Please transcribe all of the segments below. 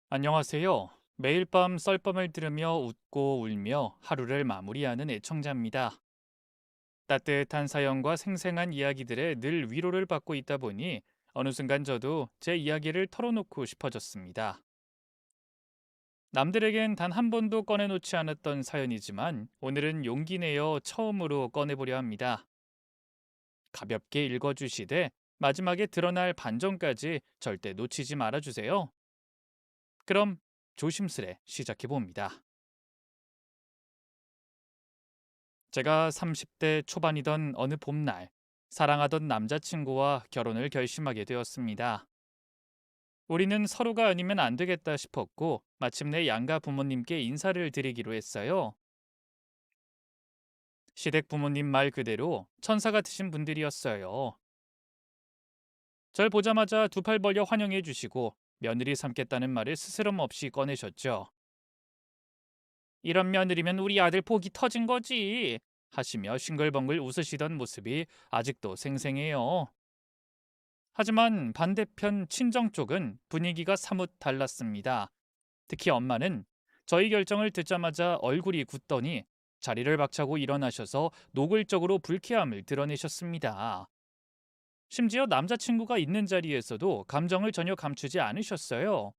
안녕하세요. 매일 밤 썰밤을 들으며 웃고 울며 하루를 마무리하는 애청자입니다. 따뜻한 사연과 생생한 이야기들에 늘 위로를 받고 있다 보니 어느 순간 저도 제 이야기를 털어놓고 싶어졌습니다. 남들에겐 단 한 번도 꺼내놓지 않았던 사연이지만 오늘은 용기 내어 처음으로 꺼내보려 합니다. 가볍게 읽어주시되 마지막에 드러날 반전까지 절대 놓치지 말아주세요. 그럼 조심스레 시작해봅니다. 제가 30대 초반이던 어느 봄날, 사랑하던 남자친구와 결혼을 결심하게 되었습니다. 우리는 서로가 아니면 안 되겠다 싶었고, 마침내 양가 부모님께 인사를 드리기로 했어요. 시댁 부모님 말 그대로 천사 같으신 분들이었어요. 절 보자마자 두 팔 벌려 환영해 주시고, 며느리 삼겠다는 말을 스스럼 없이 꺼내셨죠. 이런 며느리면 우리 아들 복이 터진 거지. 하시며 싱글벙글 웃으시던 모습이 아직도 생생해요. 하지만 반대편 친정 쪽은 분위기가 사뭇 달랐습니다. 특히 엄마는 저희 결정을 듣자마자 얼굴이 굳더니 자리를 박차고 일어나셔서 노골적으로 불쾌함을 드러내셨습니다. 심지어 남자친구가 있는 자리에서도 감정을 전혀 감추지 않으셨어요.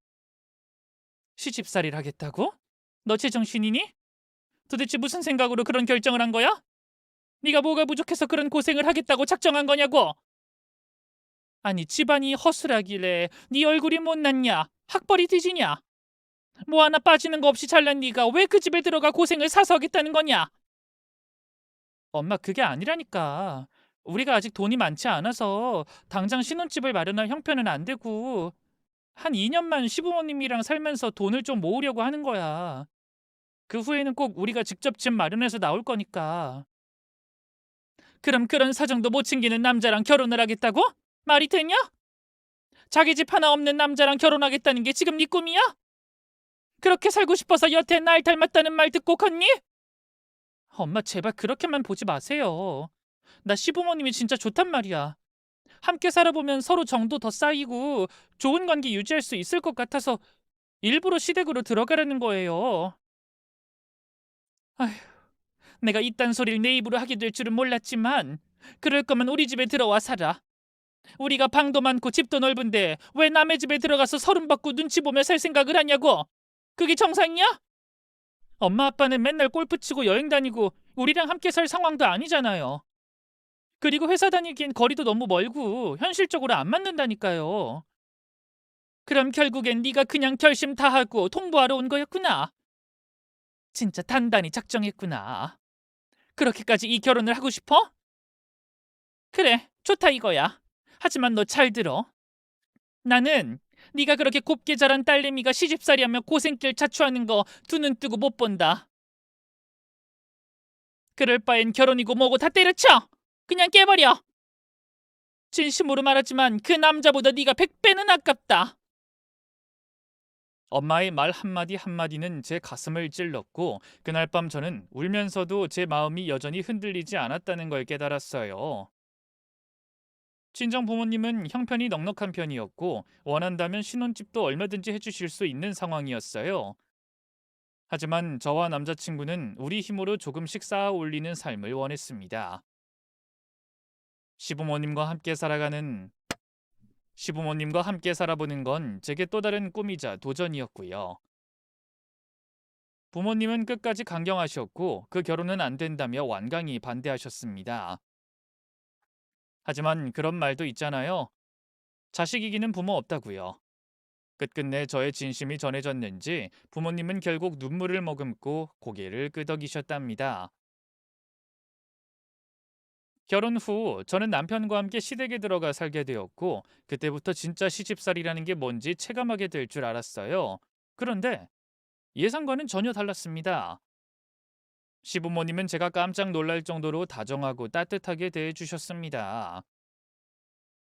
시집살이를 하겠다고? 너 제정신이니? 도대체 무슨 생각으로 그런 결정을 한 거야? 네가 뭐가 부족해서 그런 고생을 하겠다고 작정한 거냐고? 아니 집안이 허술하길래 네 얼굴이 못났냐? 학벌이 뒤지냐? 뭐 하나 빠지는 거 없이 잘난 네가 왜 그 집에 들어가 고생을 사서 하겠다는 거냐? 엄마 그게 아니라니까. 우리가 아직 돈이 많지 않아서 당장 신혼집을 마련할 형편은 안 되고 한 2년만 시부모님이랑 살면서 돈을 좀 모으려고 하는 거야. 그 후에는 꼭 우리가 직접 집 마련해서 나올 거니까. 그럼 그런 사정도 못 챙기는 남자랑 결혼을 하겠다고? 말이 되냐? 자기 집 하나 없는 남자랑 결혼하겠다는 게 지금 네 꿈이야? 그렇게 살고 싶어서 여태 날 닮았다는 말 듣고 컸니? 엄마 제발 그렇게만 보지 마세요. 나 시부모님이 진짜 좋단 말이야. 함께 살아보면 서로 정도 더 쌓이고 좋은 관계 유지할 수 있을 것 같아서 일부러 시댁으로 들어가려는 거예요. 아휴, 내가 이딴 소리를 내 입으로 하게 될 줄은 몰랐지만 그럴 거면 우리 집에 들어와 살아. 우리가 방도 많고 집도 넓은데 왜 남의 집에 들어가서 서름 받고 눈치 보며 살 생각을 하냐고? 그게 정상이야? 엄마 아빠는 맨날 골프 치고 여행 다니고 우리랑 함께 살 상황도 아니잖아요. 그리고 회사 다니기엔 거리도 너무 멀고 현실적으로 안 맞는다니까요. 그럼 결국엔 네가 그냥 결심 다 하고 통보하러 온 거였구나. 진짜 단단히 작정했구나. 그렇게까지 이 결혼을 하고 싶어? 그래, 좋다 이거야. 하지만 너 잘 들어. 나는 네가 그렇게 곱게 자란 딸내미가 시집살이하며 고생길 자초하는 거 두 눈 뜨고 못 본다. 그럴 바엔 결혼이고 뭐고 다 때려쳐. 그냥 깨버려. 진심으로 말하지만 그 남자보다 네가 100배는 아깝다. 엄마의 말 한마디 한마디는 제 가슴을 찔렀고 그날 밤 저는 울면서도 제 마음이 여전히 흔들리지 않았다는 걸 깨달았어요. 친정 부모님은 형편이 넉넉한 편이었고 원한다면 신혼집도 얼마든지 해주실 수 있는 상황이었어요. 하지만 저와 남자친구는 우리 힘으로 조금씩 쌓아 올리는 삶을 원했습니다. 시부모님과 함께 살아가는 시부모님과 함께 살아보는 건 제게 또 다른 꿈이자 도전이었고요. 부모님은 끝까지 강경하셨고 그 결혼은 안 된다며 완강히 반대하셨습니다. 하지만 그런 말도 있잖아요. 자식 이기는 부모 없다고요. 끝끝내 저의 진심이 전해졌는지 부모님은 결국 눈물을 머금고 고개를 끄덕이셨답니다. 결혼 후 저는 남편과 함께 시댁에 들어가 살게 되었고 그때부터 진짜 시집살이라는 게 뭔지 체감하게 될 줄 알았어요. 그런데 예상과는 전혀 달랐습니다. 시부모님은 제가 깜짝 놀랄 정도로 다정하고 따뜻하게 대해주셨습니다.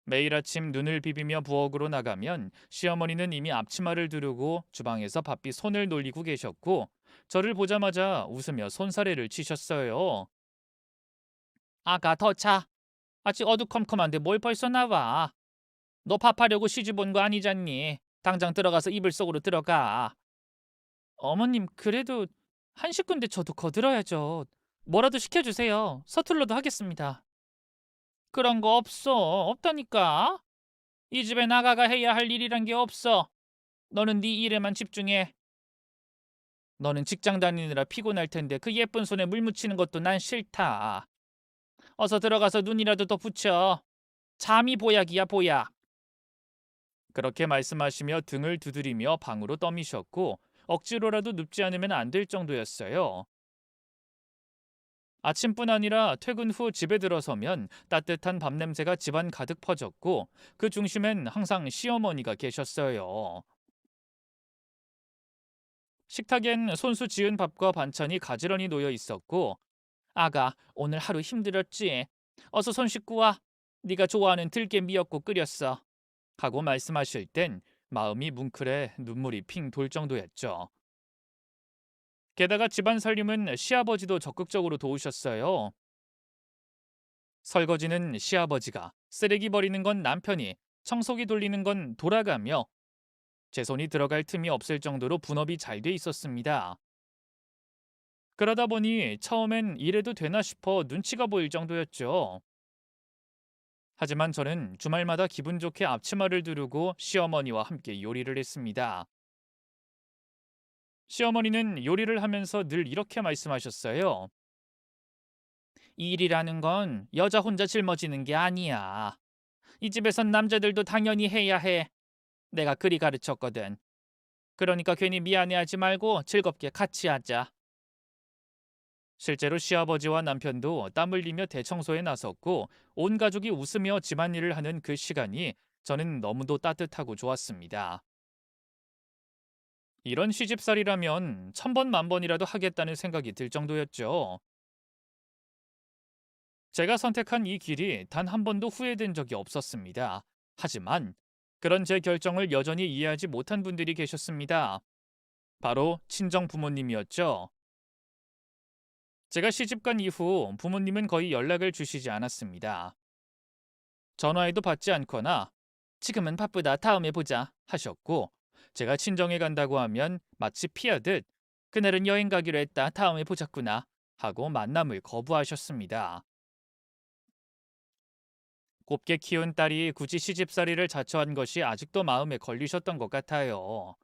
매일 아침 눈을 비비며 부엌으로 나가면 시어머니는 이미 앞치마를 두르고 주방에서 바삐 손을 놀리고 계셨고 저를 보자마자 웃으며 손사래를 치셨어요. 아가 더 자. 아직 어두컴컴한데 뭘 벌써 나와. 너 밥하려고 시집 온 거 아니잖니. 당장 들어가서 이불 속으로 들어가. 어머님, 그래도 한 식구인데 저도 거들어야죠. 뭐라도 시켜주세요. 서툴러도 하겠습니다. 그런 거 없어. 없다니까. 이 집에 나가가 해야 할 일이란 게 없어. 너는 네 일에만 집중해. 너는 직장 다니느라 피곤할 텐데 그 예쁜 손에 물 묻히는 것도 난 싫다. 어서 들어가서 눈이라도 더 붙여. 잠이 보약이야, 보약. 그렇게 말씀하시며 등을 두드리며 방으로 떠미셨고 억지로라도 눕지 않으면 안 될 정도였어요. 아침뿐 아니라 퇴근 후 집에 들어서면 따뜻한 밥 냄새가 집안 가득 퍼졌고 그 중심엔 항상 시어머니가 계셨어요. 식탁엔 손수 지은 밥과 반찬이 가지런히 놓여 있었고 아가, 오늘 하루 힘들었지? 어서 손 씻고 와. 네가 좋아하는 들깨 미역국 끓였어. 하고 말씀하실 땐 마음이 뭉클해 눈물이 핑 돌 정도였죠. 게다가 집안 살림은 시아버지도 적극적으로 도우셨어요. 설거지는 시아버지가, 쓰레기 버리는 건 남편이, 청소기 돌리는 건 돌아가며 제 손이 들어갈 틈이 없을 정도로 분업이 잘 돼 있었습니다. 그러다 보니 처음엔 이래도 되나 싶어 눈치가 보일 정도였죠. 하지만 저는 주말마다 기분 좋게 앞치마를 두르고 시어머니와 함께 요리를 했습니다. 시어머니는 요리를 하면서 늘 이렇게 말씀하셨어요. 일이라는 건 여자 혼자 짊어지는 게 아니야. 이 집에선 남자들도 당연히 해야 해. 내가 그리 가르쳤거든. 그러니까 괜히 미안해하지 말고 즐겁게 같이 하자. 실제로 시아버지와 남편도 땀 흘리며 대청소에 나섰고 온 가족이 웃으며 집안일을 하는 그 시간이 저는 너무도 따뜻하고 좋았습니다. 이런 시집살이라면 천번 만번이라도 하겠다는 생각이 들 정도였죠. 제가 선택한 이 길이 단 한 번도 후회된 적이 없었습니다. 하지만 그런 제 결정을 여전히 이해하지 못한 분들이 계셨습니다. 바로 친정 부모님이었죠. 제가 시집간 이후 부모님은 거의 연락을 주시지 않았습니다. 전화해도 받지 않거나 지금은 바쁘다 다음에 보자 하셨고 제가 친정에 간다고 하면 마치 피하듯 그날은 여행 가기로 했다 다음에 보자꾸나 하고 만남을 거부하셨습니다. 곱게 키운 딸이 굳이 시집살이를 자처한 것이 아직도 마음에 걸리셨던 것 같아요.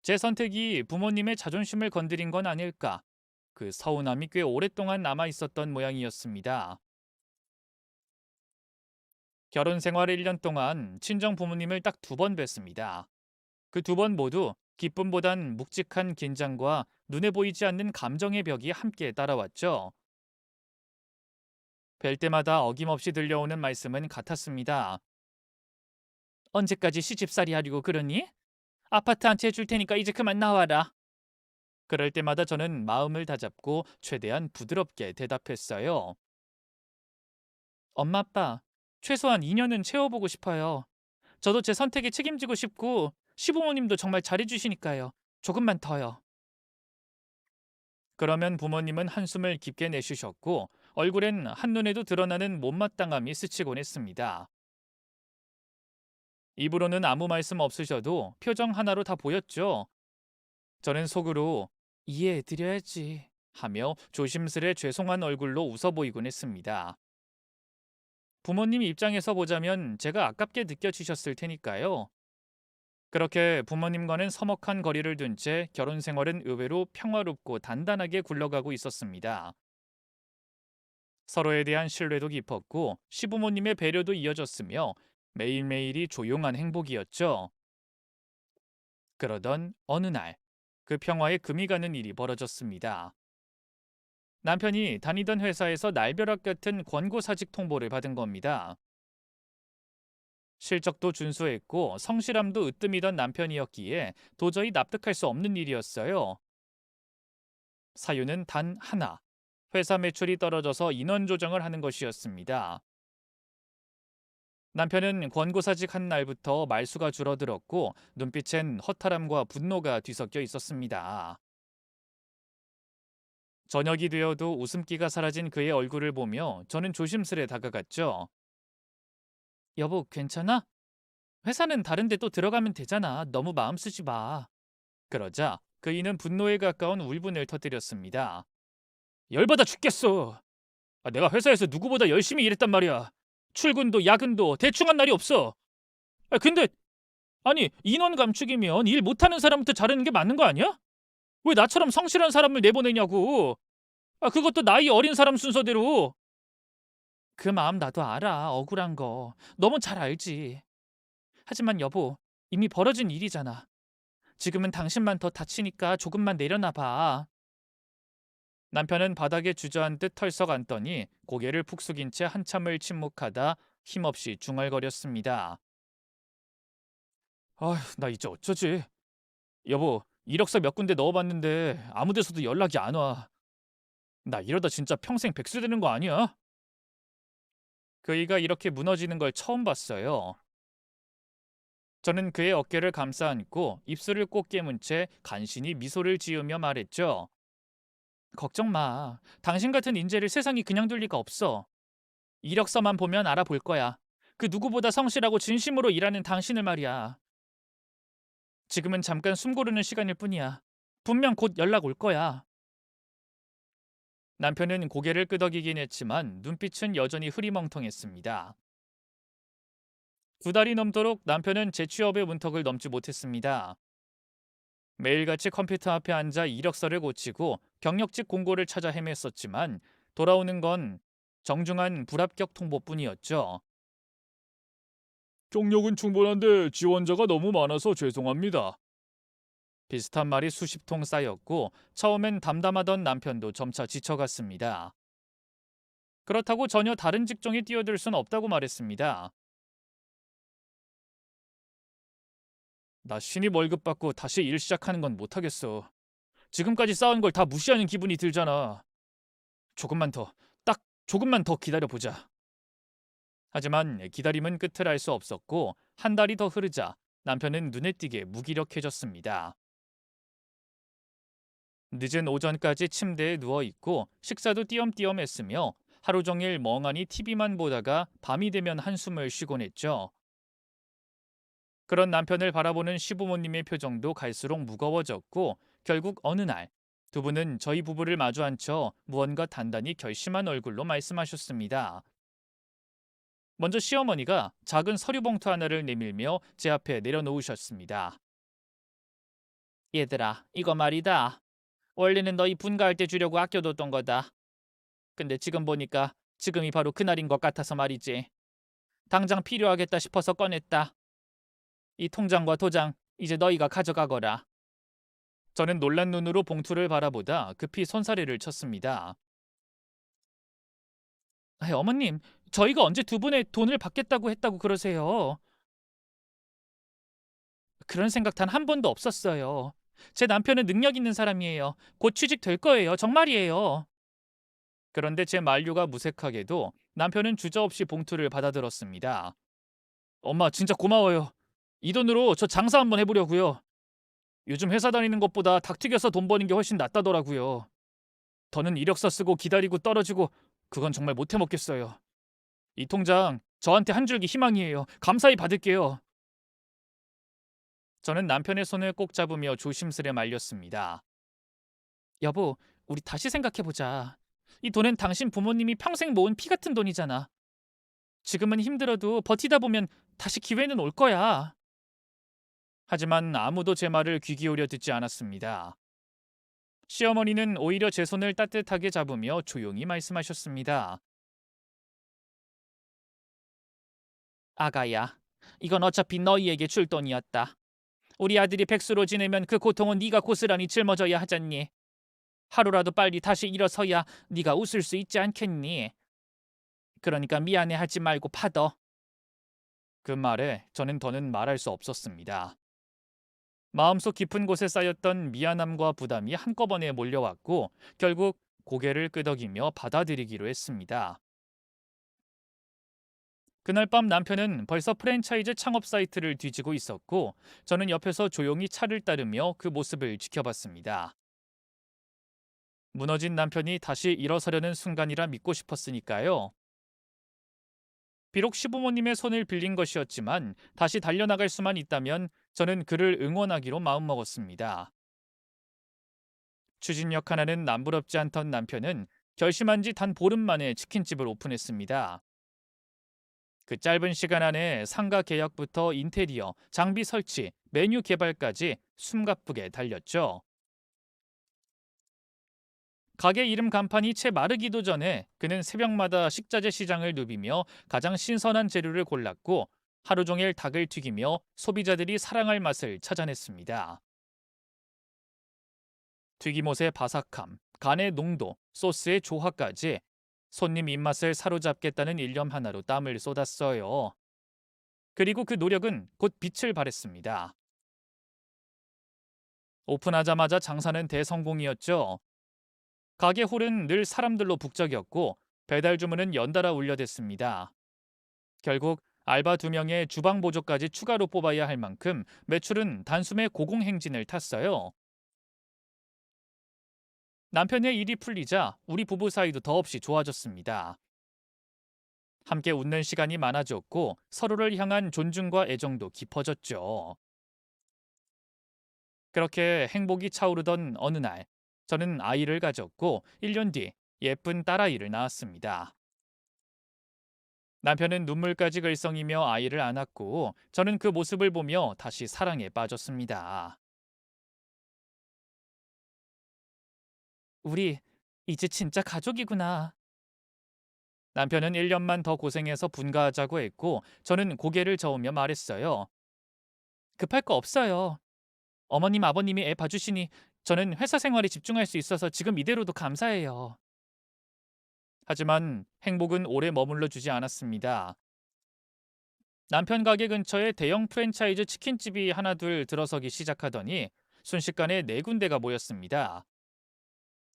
제 선택이 부모님의 자존심을 건드린 건 아닐까? 그 서운함이 꽤 오랫동안 남아 있었던 모양이었습니다. 결혼 생활 1년 동안 친정 부모님을 딱 두 번 뵀습니다. 그 두 번 모두 기쁨보단 묵직한 긴장과 눈에 보이지 않는 감정의 벽이 함께 따라왔죠. 뵐 때마다 어김없이 들려오는 말씀은 같았습니다. 언제까지 시집살이 하려고 그러니? 아파트 한 채 줄 테니까 이제 그만 나와라. 그럴 때마다 저는 마음을 다잡고 최대한 부드럽게 대답했어요. 엄마 아빠, 최소한 2년은 채워보고 싶어요. 저도 제 선택에 책임지고 싶고 시부모님도 정말 잘해주시니까요. 조금만 더요. 그러면 부모님은 한숨을 깊게 내쉬셨고 얼굴엔 한눈에도 드러나는 못마땅함이 스치곤 했습니다. 입으로는 아무 말씀 없으셔도 표정 하나로 다 보였죠. 저는 속으로 이해해드려야지 하며 조심스레 죄송한 얼굴로 웃어 보이곤 했습니다. 부모님 입장에서 보자면 제가 아깝게 느껴지셨을 테니까요. 그렇게 부모님과는 서먹한 거리를 둔 채 결혼 생활은 의외로 평화롭고 단단하게 굴러가고 있었습니다. 서로에 대한 신뢰도 깊었고 시부모님의 배려도 이어졌으며 매일매일이 조용한 행복이었죠. 그러던 어느 날 그 평화에 금이 가는 일이 벌어졌습니다. 남편이 다니던 회사에서 날벼락 같은 권고사직 통보를 받은 겁니다. 실적도 준수했고 성실함도 으뜸이던 남편이었기에 도저히 납득할 수 없는 일이었어요. 사유는 단 하나. 회사 매출이 떨어져서 인원 조정을 하는 것이었습니다. 남편은 권고사직 한 날부터 말수가 줄어들었고 눈빛엔 허탈함과 분노가 뒤섞여 있었습니다. 저녁이 되어도 웃음기가 사라진 그의 얼굴을 보며 저는 조심스레 다가갔죠. 여보, 괜찮아? 회사는 다른데 또 들어가면 되잖아. 너무 마음 쓰지 마. 그러자 그이는 분노에 가까운 울분을 터뜨렸습니다. 열받아 죽겠어. 내가 회사에서 누구보다 열심히 일했단 말이야. 출근도 야근도 대충 한 날이 없어. 근데 아니 인원 감축이면 일 못하는 사람부터 자르는 게 맞는 거 아니야? 왜 나처럼 성실한 사람을 내보내냐고. 그것도 나이 어린 사람 순서대로. 그 마음 나도 알아. 억울한 거. 너무 잘 알지. 하지만 여보, 이미 벌어진 일이잖아. 지금은 당신만 더 다치니까 조금만 내려놔 봐. 남편은 바닥에 주저앉듯 털썩 앉더니 고개를 푹 숙인 채 한참을 침묵하다 힘없이 중얼거렸습니다. 나 이제 어쩌지? 여보, 이력서 몇 군데 넣어봤는데 아무 데서도 연락이 안 와. 나 이러다 진짜 평생 백수 되는 거 아니야? 그이가 이렇게 무너지는 걸 처음 봤어요. 저는 그의 어깨를 감싸 안고 입술을 꼭 깨문 채 간신히 미소를 지으며 말했죠. 걱정 마. 당신 같은 인재를 세상이 그냥 둘 리가 없어. 이력서만 보면 알아볼 거야. 그 누구보다 성실하고 진심으로 일하는 당신을 말이야. 지금은 잠깐 숨 고르는 시간일 뿐이야. 분명 곧 연락 올 거야. 남편은 고개를 끄덕이긴 했지만 눈빛은 여전히 흐리멍텅했습니다. 두 달이 넘도록 남편은 재취업의 문턱을 넘지 못했습니다. 매일같이 컴퓨터 앞에 앉아 이력서를 고치고 경력직 공고를 찾아 헤맸었지만 돌아오는 건 정중한 불합격 통보뿐이었죠. 경력은 충분한데 지원자가 너무 많아서 죄송합니다. 비슷한 말이 수십 통 쌓였고 처음엔 담담하던 남편도 점차 지쳐갔습니다. 그렇다고 전혀 다른 직종에 뛰어들 순 없다고 말했습니다. 나 신입 월급 받고 다시 일 시작하는 건 못하겠어. 지금까지 쌓은 걸 다 무시하는 기분이 들잖아. 조금만 더, 딱 조금만 더 기다려보자. 하지만 기다림은 끝을 알 수 없었고 한 달이 더 흐르자 남편은 눈에 띄게 무기력해졌습니다. 늦은 오전까지 침대에 누워있고 식사도 띄엄띄엄 했으며 하루 종일 멍하니 TV만 보다가 밤이 되면 한숨을 쉬곤 했죠. 그런 남편을 바라보는 시부모님의 표정도 갈수록 무거워졌고 결국 어느 날 두 분은 저희 부부를 마주 앉혀 무언가 단단히 결심한 얼굴로 말씀하셨습니다. 먼저 시어머니가 작은 서류 봉투 하나를 내밀며 제 앞에 내려놓으셨습니다. 얘들아, 이거 말이다. 원래는 너희 분가할 때 주려고 아껴뒀던 거다. 근데 지금 보니까 지금이 바로 그날인 것 같아서 말이지. 당장 필요하겠다 싶어서 꺼냈다. 이 통장과 도장 이제 너희가 가져가거라. 저는 놀란 눈으로 봉투를 바라보다 급히 손사래를 쳤습니다. 어머님, 저희가 언제 두 분의 돈을 받겠다고 했다고 그러세요? 그런 생각 단 한 번도 없었어요. 제 남편은 능력 있는 사람이에요. 곧 취직될 거예요. 정말이에요. 그런데 제 만류가 무색하게도 남편은 주저없이 봉투를 받아들었습니다. 엄마, 진짜 고마워요. 이 돈으로 저 장사 한번 해보려고요. 요즘 회사 다니는 것보다 닭 튀겨서 돈 버는 게 훨씬 낫다더라고요. 더는 이력서 쓰고 기다리고 떨어지고 그건 정말 못 해먹겠어요. 이 통장 저한테 한 줄기 희망이에요. 감사히 받을게요. 저는 남편의 손을 꼭 잡으며 조심스레 말렸습니다. 여보, 우리 다시 생각해보자. 이 돈은 당신 부모님이 평생 모은 피 같은 돈이잖아. 지금은 힘들어도 버티다 보면 다시 기회는 올 거야. 하지만 아무도 제 말을 귀 기울여 듣지 않았습니다. 시어머니는 오히려 제 손을 따뜻하게 잡으며 조용히 말씀하셨습니다. 아가야, 이건 어차피 너희에게 줄 돈이었다. 우리 아들이 백수로 지내면 그 고통은 네가 고스란히 짊어져야 하잖니. 하루라도 빨리 다시 일어서야 네가 웃을 수 있지 않겠니? 그러니까 미안해하지 말고 받어. 그 말에 저는 더는 말할 수 없었습니다. 마음속 깊은 곳에 쌓였던 미안함과 부담이 한꺼번에 몰려왔고 결국 고개를 끄덕이며 받아들이기로 했습니다. 그날 밤 남편은 벌써 프랜차이즈 창업 사이트를 뒤지고 있었고 저는 옆에서 조용히 차를 따르며 그 모습을 지켜봤습니다. 무너진 남편이 다시 일어서려는 순간이라 믿고 싶었으니까요. 비록 시부모님의 손을 빌린 것이었지만 다시 달려나갈 수만 있다면 저는 그를 응원하기로 마음먹었습니다. 추진력 하나는 남부럽지 않던 남편은 결심한 지 단 보름 만에 치킨집을 오픈했습니다. 그 짧은 시간 안에 상가 계약부터 인테리어, 장비 설치, 메뉴 개발까지 숨가쁘게 달렸죠. 가게 이름 간판이 채 마르기도 전에 그는 새벽마다 식자재 시장을 누비며 가장 신선한 재료를 골랐고 하루 종일 닭을 튀기며 소비자들이 사랑할 맛을 찾아냈습니다. 튀김옷의 바삭함, 간의 농도, 소스의 조화까지 손님 입맛을 사로잡겠다는 일념 하나로 땀을 쏟았어요. 그리고 그 노력은 곧 빛을 발했습니다. 오픈하자마자 장사는 대성공이었죠. 가게 홀은 늘 사람들로 북적였고 배달 주문은 연달아 울려댔습니다. 결국 알바 2명의 주방 보조까지 추가로 뽑아야 할 만큼 매출은 단숨에 고공행진을 탔어요. 남편의 일이 풀리자 우리 부부 사이도 더없이 좋아졌습니다. 함께 웃는 시간이 많아졌고 서로를 향한 존중과 애정도 깊어졌죠. 그렇게 행복이 차오르던 어느 날, 저는 아이를 가졌고 1년 뒤 예쁜 딸아이를 낳았습니다. 남편은 눈물까지 글썽이며 아이를 안았고 저는 그 모습을 보며 다시 사랑에 빠졌습니다. 우리 이제 진짜 가족이구나. 남편은 1년만 더 고생해서 분가하자고 했고 저는 고개를 저으며 말했어요. 급할 거 없어요. 어머님, 아버님이 애 봐주시니 저는 회사 생활에 집중할 수 있어서 지금 이대로도 감사해요. 하지만 행복은 오래 머물러 주지 않았습니다. 남편 가게 근처에 대형 프랜차이즈 치킨집이 하나둘 들어서기 시작하더니 순식간에 4군데가 모였습니다.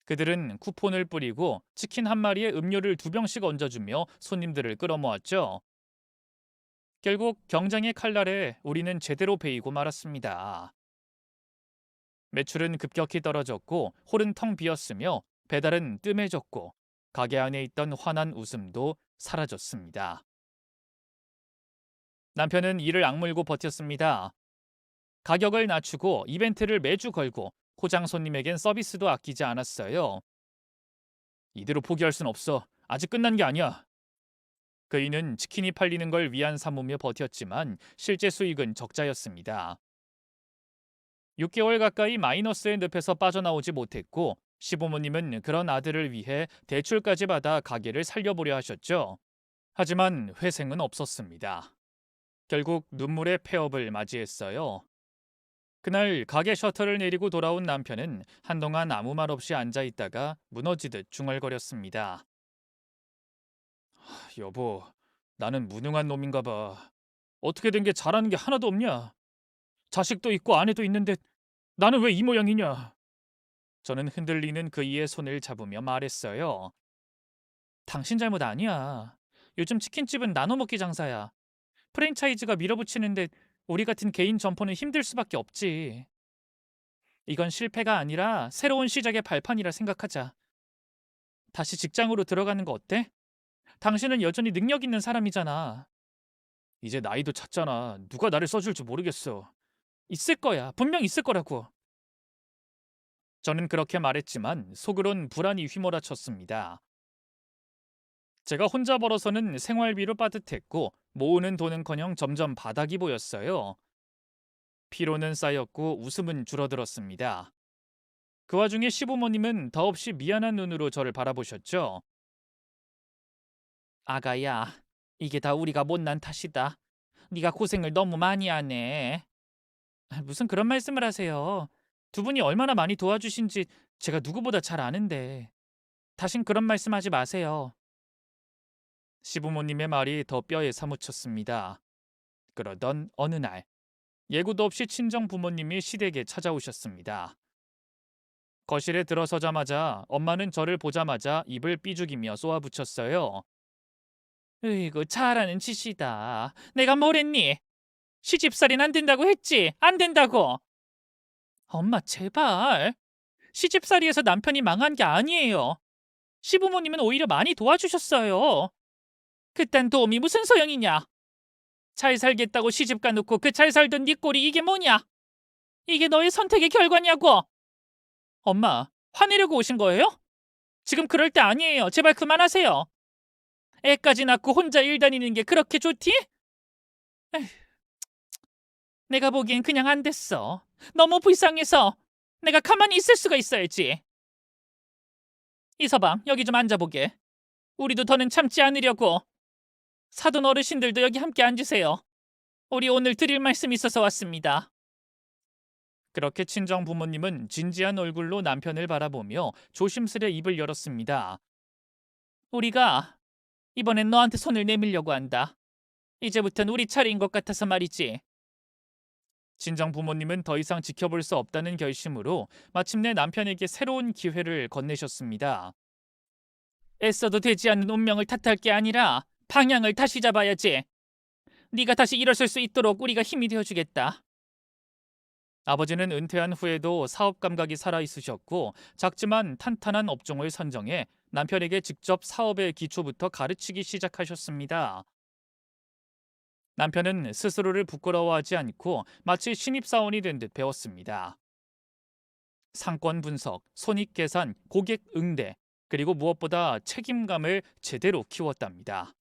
그들은 쿠폰을 뿌리고 치킨 한 마리에 음료를 2병씩 얹어주며 손님들을 끌어모았죠. 결국 경쟁의 칼날에 우리는 제대로 베이고 말았습니다. 매출은 급격히 떨어졌고 홀은 텅 비었으며 배달은 뜸해졌고 가게 안에 있던 환한 웃음도 사라졌습니다. 남편은 이를 악물고 버텼습니다. 가격을 낮추고 이벤트를 매주 걸고 포장 손님에겐 서비스도 아끼지 않았어요. 이대로 포기할 순 없어. 아직 끝난 게 아니야. 그이는 치킨이 팔리는 걸 위안 삼으며 버텼지만 실제 수익은 적자였습니다. 6개월 가까이 마이너스의 늪에서 빠져나오지 못했고 시부모님은 그런 아들을 위해 대출까지 받아 가게를 살려보려 하셨죠. 하지만 회생은 없었습니다. 결국 눈물의 폐업을 맞이했어요. 그날 가게 셔터를 내리고 돌아온 남편은 한동안 아무 말 없이 앉아 있다가 무너지듯 중얼거렸습니다. 여보, 나는 무능한 놈인가 봐. 어떻게 된 게 잘하는 게 하나도 없냐? 자식도 있고 아내도 있는데 나는 왜 이 모양이냐? 저는 흔들리는 그이의 손을 잡으며 말했어요. 당신 잘못 아니야. 요즘 치킨집은 나눠 먹기 장사야. 프랜차이즈가 밀어붙이는데 우리 같은 개인 점포는 힘들 수밖에 없지. 이건 실패가 아니라 새로운 시작의 발판이라 생각하자. 다시 직장으로 들어가는 거 어때? 당신은 여전히 능력 있는 사람이잖아. 이제 나이도 찼잖아. 누가 나를 써줄지 모르겠어. 있을 거야. 분명 있을 거라고. 저는 그렇게 말했지만 속으론 불안이 휘몰아쳤습니다. 제가 혼자 벌어서는 생활비로 빠듯했고 모으는 돈은커녕 점점 바닥이 보였어요. 피로는 쌓였고 웃음은 줄어들었습니다. 그 와중에 시부모님은 더없이 미안한 눈으로 저를 바라보셨죠. 아가야, 이게 다 우리가 못난 탓이다. 네가 고생을 너무 많이 하네. 무슨 그런 말씀을 하세요. 두 분이 얼마나 많이 도와주신지 제가 누구보다 잘 아는데. 다신 그런 말씀하지 마세요. 시부모님의 말이 더 뼈에 사무쳤습니다. 그러던 어느 날 예고도 없이 친정 부모님이 시댁에 찾아오셨습니다. 거실에 들어서자마자 엄마는 저를 보자마자 입을 삐죽이며 쏘아붙였어요. 으이구, 잘하는 짓이다. 내가 뭘 했니? 시집살인 안 된다고 했지? 안 된다고. 엄마, 제발. 시집살이에서 남편이 망한 게 아니에요. 시부모님은 오히려 많이 도와주셨어요. 그딴 도움이 무슨 소용이냐? 잘 살겠다고 시집 가놓고 그 잘 살던 네 꼴이 이게 뭐냐? 이게 너의 선택의 결과냐고? 엄마, 화내려고 오신 거예요? 지금 그럴 때 아니에요. 제발 그만하세요. 애까지 낳고 혼자 일 다니는 게 그렇게 좋디? 에휴, 내가 보기엔 그냥 안 됐어. 너무 불쌍해서 내가 가만히 있을 수가 있어야지. 이서방, 여기 좀 앉아보게. 우리도 더는 참지 않으려고. 사돈 어르신들도 여기 함께 앉으세요. 우리 오늘 드릴 말씀 있어서 왔습니다. 그렇게 친정 부모님은 진지한 얼굴로 남편을 바라보며 조심스레 입을 열었습니다. 우리가 이번엔 너한테 손을 내밀려고 한다. 이제부턴 우리 차례인 것 같아서 말이지. 친정 부모님은 더 이상 지켜볼 수 없다는 결심으로 마침내 남편에게 새로운 기회를 건네셨습니다. 애써도 되지 않는 운명을 탓할 게 아니라 방향을 다시 잡아야지. 네가 다시 일어설 수 있도록 우리가 힘이 되어주겠다. 아버지는 은퇴한 후에도 사업 감각이 살아있으셨고 작지만 탄탄한 업종을 선정해 남편에게 직접 사업의 기초부터 가르치기 시작하셨습니다. 남편은 스스로를 부끄러워하지 않고 마치 신입사원이 된 듯 배웠습니다. 상권 분석, 손익 계산, 고객 응대, 그리고 무엇보다 책임감을 제대로 키웠답니다.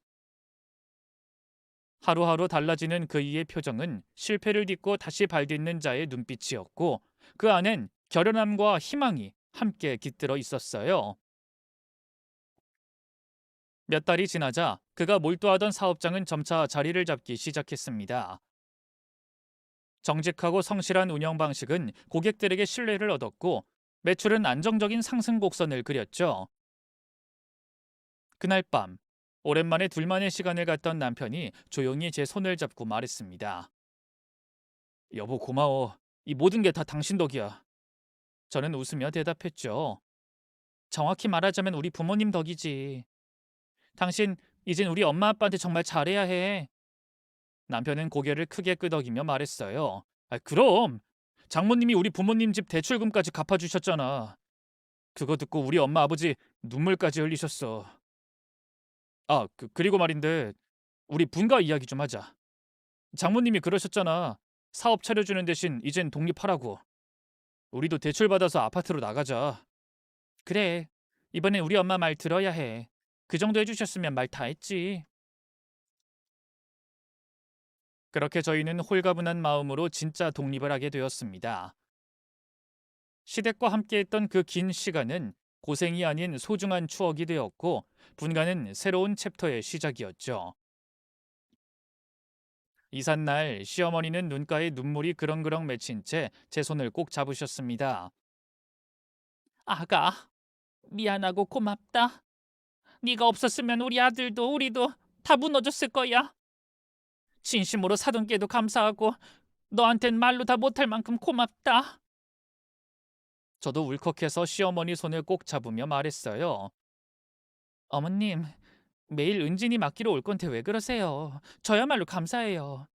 하루하루 달라지는 그이의 표정은 실패를 딛고 다시 발딛는 자의 눈빛이었고 그 안엔 결연함과 희망이 함께 깃들어 있었어요. 몇 달이 지나자 그가 몰두하던 사업장은 점차 자리를 잡기 시작했습니다. 정직하고 성실한 운영 방식은 고객들에게 신뢰를 얻었고 매출은 안정적인 상승 곡선을 그렸죠. 그날 밤 오랜만에 둘만의 시간을 갖던 남편이 조용히 제 손을 잡고 말했습니다. 여보 고마워. 이 모든 게 다 당신 덕이야. 저는 웃으며 대답했죠. 정확히 말하자면 우리 부모님 덕이지. 당신 이젠 우리 엄마 아빠한테 정말 잘해야 해. 남편은 고개를 크게 끄덕이며 말했어요. 아, 그럼 장모님이 우리 부모님 집 대출금까지 갚아주셨잖아. 그거 듣고 우리 엄마 아버지 눈물까지 흘리셨어. 아, 그리고 말인데 우리 분가 이야기 좀 하자. 장모님이 그러셨잖아. 사업 차려주는 대신 이젠 독립하라고. 우리도 대출 받아서 아파트로 나가자. 그래. 이번엔 우리 엄마 말 들어야 해. 그 정도 해주셨으면 말 다 했지. 그렇게 저희는 홀가분한 마음으로 진짜 독립을 하게 되었습니다. 시댁과 함께했던 그 긴 시간은 고생이 아닌 소중한 추억이 되었고 분가는 새로운 챕터의 시작이었죠. 이삿날 시어머니는 눈가에 눈물이 그렁그렁 맺힌 채 제 손을 꼭 잡으셨습니다. 아가, 미안하고 고맙다. 네가 없었으면 우리 아들도 우리도 다 무너졌을 거야. 진심으로 사돈께도 감사하고 너한텐 말로 다 못할 만큼 고맙다. 저도 울컥해서 시어머니 손을 꼭 잡으며 말했어요. 어머님, 매일 은진이 맡기러 올 건데 왜 그러세요? 저야말로 감사해요.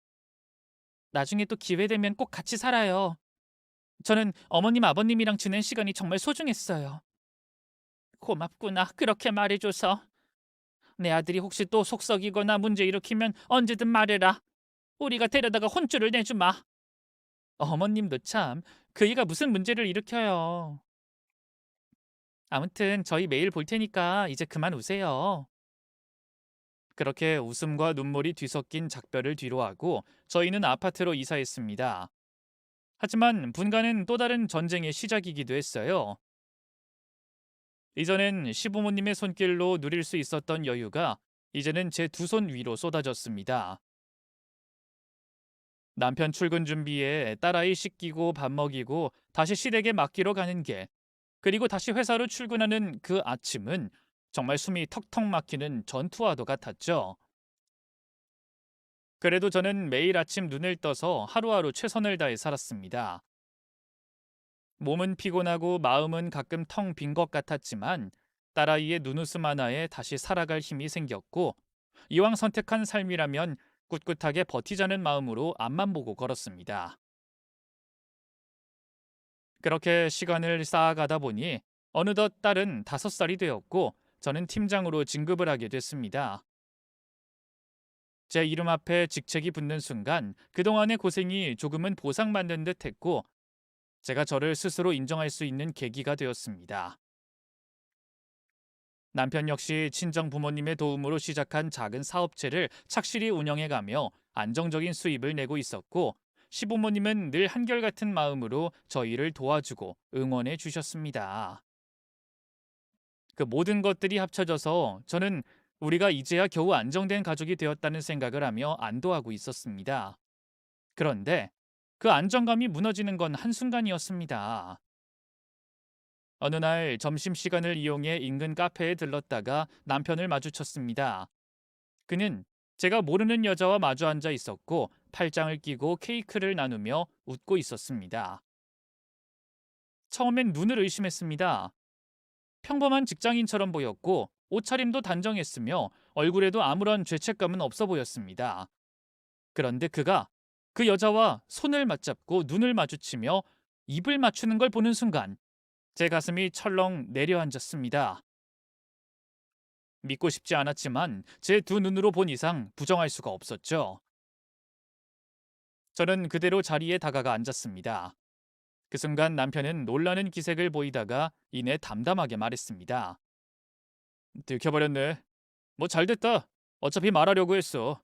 나중에 또 기회 되면 꼭 같이 살아요. 저는 어머님 아버님이랑 지낸 시간이 정말 소중했어요. 고맙구나. 그렇게 말해줘서. 내 아들이 혹시 또 속썩이거나 문제 일으키면 언제든 말해라. 우리가 데려다가 혼쭐을 내주마. 어머님도 참 그이가 무슨 문제를 일으켜요. 아무튼 저희 매일 볼 테니까 이제 그만 우세요. 그렇게 웃음과 눈물이 뒤섞인 작별을 뒤로하고 저희는 아파트로 이사했습니다. 하지만 분가는 또 다른 전쟁의 시작이기도 했어요. 이전엔 시부모님의 손길로 누릴 수 있었던 여유가 이제는 제 두 손 위로 쏟아졌습니다. 남편 출근 준비에 딸아이 씻기고 밥 먹이고 다시 시댁에 맡기러 가는 게 그리고 다시 회사로 출근하는 그 아침은 정말 숨이 턱턱 막히는 전투와도 같았죠. 그래도 저는 매일 아침 눈을 떠서 하루하루 최선을 다해 살았습니다. 몸은 피곤하고 마음은 가끔 텅 빈 것 같았지만 딸아이의 눈웃음 하나에 다시 살아갈 힘이 생겼고 이왕 선택한 삶이라면 꿋꿋하게 버티자는 마음으로 앞만 보고 걸었습니다. 그렇게 시간을 쌓아가다 보니 어느덧 딸은 5살이 되었고 저는 팀장으로 진급을 하게 됐습니다. 제 이름 앞에 직책이 붙는 순간 그동안의 고생이 조금은 보상받는 듯 했고, 제가 저를 스스로 인정할 수 있는 계기가 되었습니다. 남편 역시 친정 부모님의 도움으로 시작한 작은 사업체를 착실히 운영해가며 안정적인 수입을 내고 있었고, 시부모님은 늘 한결같은 마음으로 저희를 도와주고 응원해 주셨습니다. 그 모든 것들이 합쳐져서 저는 우리가 이제야 겨우 안정된 가족이 되었다는 생각을 하며 안도하고 있었습니다. 그런데 그 안정감이 무너지는 건 한순간이었습니다. 어느 날 점심시간을 이용해 인근 카페에 들렀다가 남편을 마주쳤습니다. 그는 제가 모르는 여자와 마주 앉아 있었고 팔짱을 끼고 케이크를 나누며 웃고 있었습니다. 처음엔 눈을 의심했습니다. 평범한 직장인처럼 보였고 옷차림도 단정했으며 얼굴에도 아무런 죄책감은 없어 보였습니다. 그런데 그가 그 여자와 손을 맞잡고 눈을 마주치며 입을 맞추는 걸 보는 순간 제 가슴이 철렁 내려앉았습니다. 믿고 싶지 않았지만 제 두 눈으로 본 이상 부정할 수가 없었죠. 저는 그대로 자리에 다가가 앉았습니다. 그 순간 남편은 놀라는 기색을 보이다가 이내 담담하게 말했습니다. 들켜버렸네. 뭐 잘됐다. 어차피 말하려고 했어.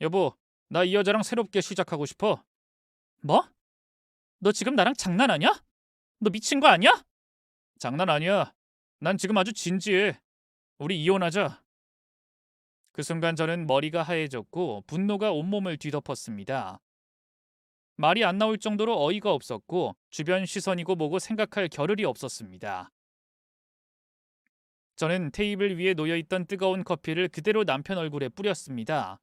여보, 나 이 여자랑 새롭게 시작하고 싶어. 뭐? 너 지금 나랑 장난하냐? 너 미친 거 아니야? 장난 아니야. 난 지금 아주 진지해. 우리 이혼하자. 그 순간 저는 머리가 하얘졌고 분노가 온몸을 뒤덮었습니다. 말이 안 나올 정도로 어이가 없었고 주변 시선이고 뭐고 생각할 겨를이 없었습니다. 저는 테이블 위에 놓여있던 뜨거운 커피를 그대로 남편 얼굴에 뿌렸습니다.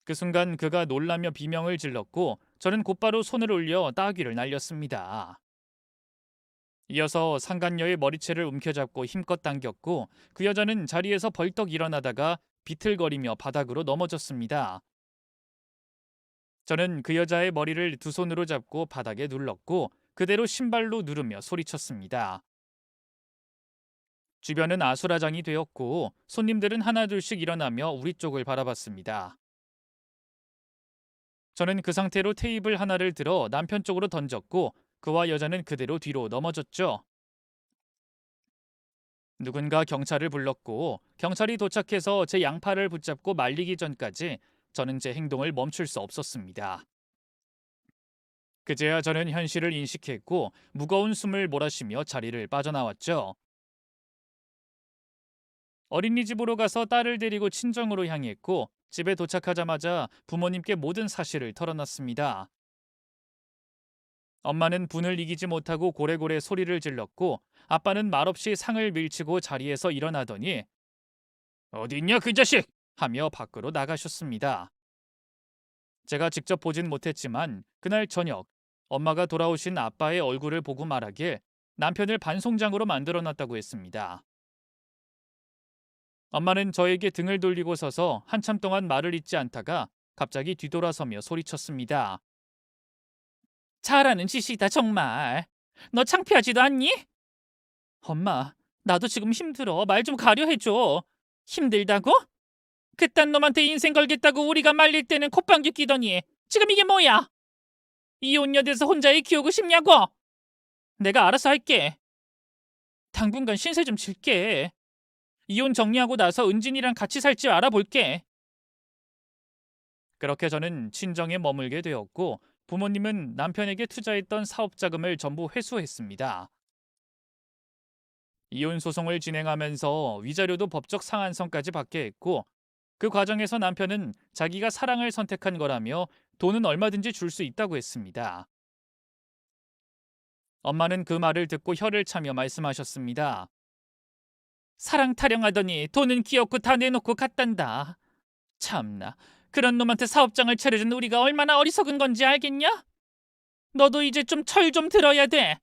그 순간 그가 놀라며 비명을 질렀고 저는 곧바로 손을 올려 따귀를 날렸습니다. 이어서 상간녀의 머리채를 움켜잡고 힘껏 당겼고 그 여자는 자리에서 벌떡 일어나다가 비틀거리며 바닥으로 넘어졌습니다. 저는 그 여자의 머리를 두 손으로 잡고 바닥에 눌렀고 그대로 신발로 누르며 소리쳤습니다. 주변은 아수라장이 되었고 손님들은 하나둘씩 일어나며 우리 쪽을 바라봤습니다. 저는 그 상태로 테이블 하나를 들어 남편 쪽으로 던졌고 그와 여자는 그대로 뒤로 넘어졌죠. 누군가 경찰을 불렀고 경찰이 도착해서 제 양팔을 붙잡고 말리기 전까지 저는 제 행동을 멈출 수 없었습니다. 그제야 저는 현실을 인식했고 무거운 숨을 몰아쉬며 자리를 빠져나왔죠. 어린이집으로 가서 딸을 데리고 친정으로 향했고 집에 도착하자마자 부모님께 모든 사실을 털어놨습니다. 엄마는 분을 이기지 못하고 고래고래 소리를 질렀고 아빠는 말없이 상을 밀치고 자리에서 일어나더니 어디 있냐 그 자식! 하며 밖으로 나가셨습니다. 제가 직접 보진 못했지만 그날 저녁 엄마가 돌아오신 아빠의 얼굴을 보고 말하길 남편을 반송장으로 만들어놨다고 했습니다. 엄마는 저에게 등을 돌리고 서서 한참 동안 말을 잇지 않다가 갑자기 뒤돌아서며 소리쳤습니다. 잘하는 짓이다 정말. 너 창피하지도 않니? 엄마, 나도 지금 힘들어. 말 좀 가려 해줘. 힘들다고? 그딴 놈한테 인생 걸겠다고 우리가 말릴 때는 콧방귀 끼더니 지금 이게 뭐야? 이혼녀 돼서 혼자 애 키우고 싶냐고? 내가 알아서 할게. 당분간 신세 좀 질게. 이혼 정리하고 나서 은진이랑 같이 살지 알아볼게. 그렇게 저는 친정에 머물게 되었고 부모님은 남편에게 투자했던 사업 자금을 전부 회수했습니다. 이혼 소송을 진행하면서 위자료도 법적 상한선까지 받게 했고 그 과정에서 남편은 자기가 사랑을 선택한 거라며 돈은 얼마든지 줄 수 있다고 했습니다. 엄마는 그 말을 듣고 혀를 차며 말씀하셨습니다. 사랑 타령하더니 돈은 귀엽고 다 내놓고 갔단다. 참나, 그런 놈한테 사업장을 차려준 우리가 얼마나 어리석은 건지 알겠냐? 너도 이제 좀 철 좀 들어야 돼.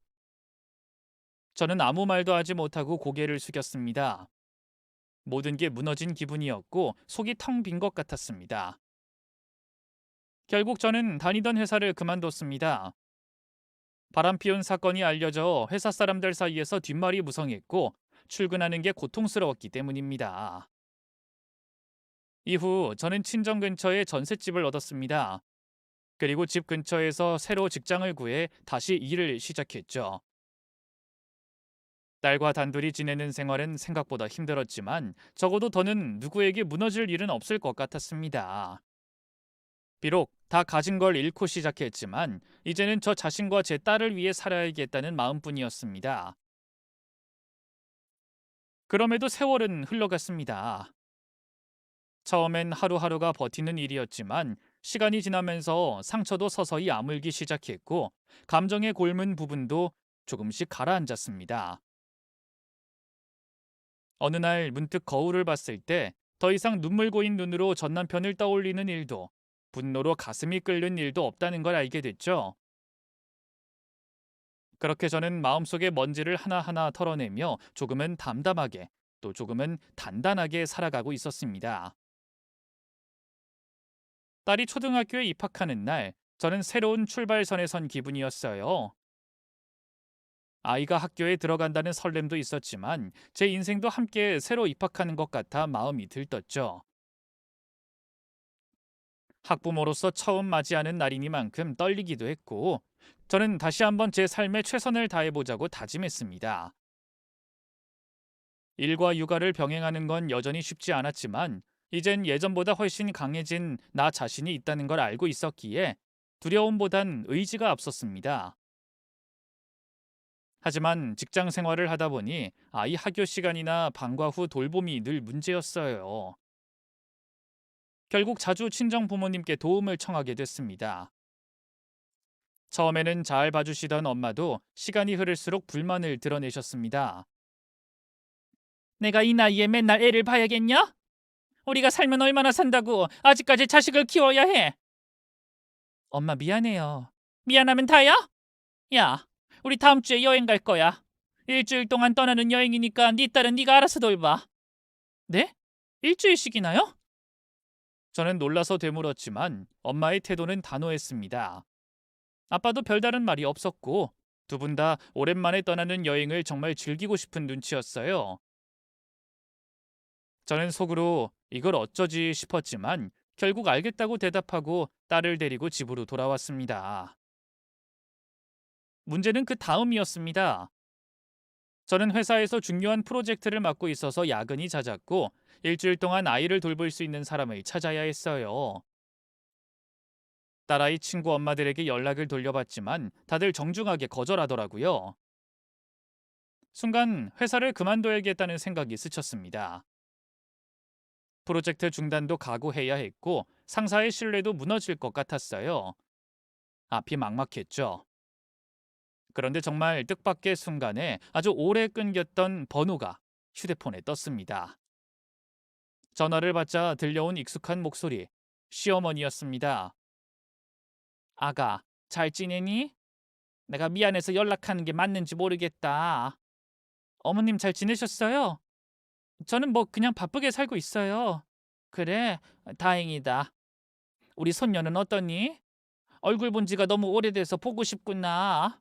저는 아무 말도 하지 못하고 고개를 숙였습니다. 모든 게 무너진 기분이었고 속이 텅 빈 것 같았습니다. 결국 저는 다니던 회사를 그만뒀습니다. 바람피운 사건이 알려져 회사 사람들 사이에서 뒷말이 무성했고 출근하는 게 고통스러웠기 때문입니다. 이후 저는 친정 근처에 전셋집을 얻었습니다. 그리고 집 근처에서 새로 직장을 구해 다시 일을 시작했죠. 딸과 단둘이 지내는 생활은 생각보다 힘들었지만 적어도 더는 누구에게 무너질 일은 없을 것 같았습니다. 비록 다 가진 걸 잃고 시작했지만 이제는 저 자신과 제 딸을 위해 살아야겠다는 마음뿐이었습니다. 그럼에도 세월은 흘러갔습니다. 처음엔 하루하루가 버티는 일이었지만 시간이 지나면서 상처도 서서히 아물기 시작했고 감정의 골문 부분도 조금씩 가라앉았습니다. 어느 날 문득 거울을 봤을 때 더 이상 눈물 고인 눈으로 전 남편을 떠올리는 일도 분노로 가슴이 끓는 일도 없다는 걸 알게 됐죠. 그렇게 저는 마음속의 먼지를 하나하나 털어내며 조금은 담담하게 또 조금은 단단하게 살아가고 있었습니다. 딸이 초등학교에 입학하는 날 저는 새로운 출발선에 선 기분이었어요. 아이가 학교에 들어간다는 설렘도 있었지만 제 인생도 함께 새로 입학하는 것 같아 마음이 들떴죠. 학부모로서 처음 맞이하는 날이니만큼 떨리기도 했고 저는 다시 한번 제 삶에 최선을 다해보자고 다짐했습니다. 일과 육아를 병행하는 건 여전히 쉽지 않았지만 이젠 예전보다 훨씬 강해진 나 자신이 있다는 걸 알고 있었기에 두려움보단 의지가 앞섰습니다. 하지만 직장 생활을 하다 보니 아이 학교 시간이나 방과 후 돌봄이 늘 문제였어요. 결국 자주 친정 부모님께 도움을 청하게 됐습니다. 처음에는 잘 봐주시던 엄마도 시간이 흐를수록 불만을 드러내셨습니다. 내가 이 나이에 맨날 애를 봐야겠냐? 우리가 살면 얼마나 산다고 아직까지 자식을 키워야 해. 엄마 미안해요. 미안하면 다야? 야, 우리 다음 주에 여행 갈 거야. 일주일 동안 떠나는 여행이니까 네 딸은 네가 알아서 돌봐. 네? 일주일씩이나요? 저는 놀라서 되물었지만 엄마의 태도는 단호했습니다. 아빠도 별다른 말이 없었고 두 분 다 오랜만에 떠나는 여행을 정말 즐기고 싶은 눈치였어요. 저는 속으로 이걸 어쩌지 싶었지만 결국 알겠다고 대답하고 딸을 데리고 집으로 돌아왔습니다. 문제는 그 다음이었습니다. 저는 회사에서 중요한 프로젝트를 맡고 있어서 야근이 잦았고 일주일 동안 아이를 돌볼 수 있는 사람을 찾아야 했어요. 딸아이 친구 엄마들에게 연락을 돌려봤지만 다들 정중하게 거절하더라고요. 순간 회사를 그만둬야겠다는 생각이 스쳤습니다. 프로젝트 중단도 각오해야 했고 상사의 신뢰도 무너질 것 같았어요. 앞이 막막했죠. 그런데 정말 뜻밖의 순간에 아주 오래 끊겼던 번호가 휴대폰에 떴습니다. 전화를 받자 들려온 익숙한 목소리. 시어머니였습니다. 아가, 잘 지내니? 내가 미안해서 연락하는 게 맞는지 모르겠다. 어머님 잘 지내셨어요? 저는 뭐 그냥 바쁘게 살고 있어요. 그래, 다행이다. 우리 손녀는 어떠니? 얼굴 본 지가 너무 오래돼서 보고 싶구나.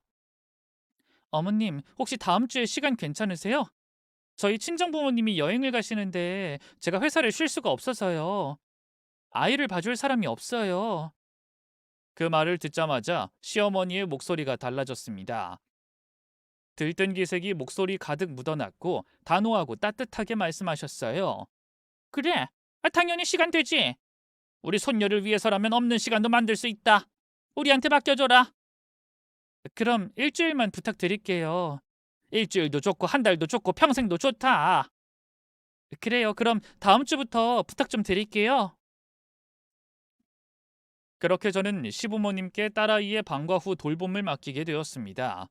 어머님, 혹시 다음 주에 시간 괜찮으세요? 저희 친정부모님이 여행을 가시는데 제가 회사를 쉴 수가 없어서요. 아이를 봐줄 사람이 없어요. 그 말을 듣자마자 시어머니의 목소리가 달라졌습니다. 들뜬 기색이 목소리 가득 묻어났고 단호하고 따뜻하게 말씀하셨어요. 그래, 당연히 시간 되지. 우리 손녀를 위해서라면 없는 시간도 만들 수 있다. 우리한테 맡겨줘라. 그럼 일주일만 부탁드릴게요. 일주일도 좋고 한 달도 좋고 평생도 좋다. 그래요. 그럼 다음 주부터 부탁 좀 드릴게요. 그렇게 저는 시부모님께 딸아이의 방과 후 돌봄을 맡기게 되었습니다.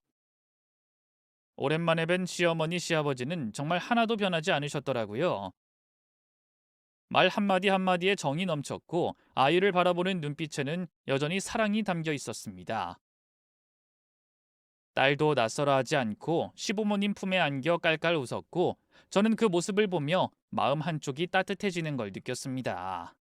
오랜만에 뵌 시어머니 시아버지는 정말 하나도 변하지 않으셨더라고요. 말 한마디 한마디에 정이 넘쳤고 아이를 바라보는 눈빛에는 여전히 사랑이 담겨 있었습니다. 딸도 낯설어하지 않고 시부모님 품에 안겨 깔깔 웃었고 저는 그 모습을 보며 마음 한쪽이 따뜻해지는 걸 느꼈습니다.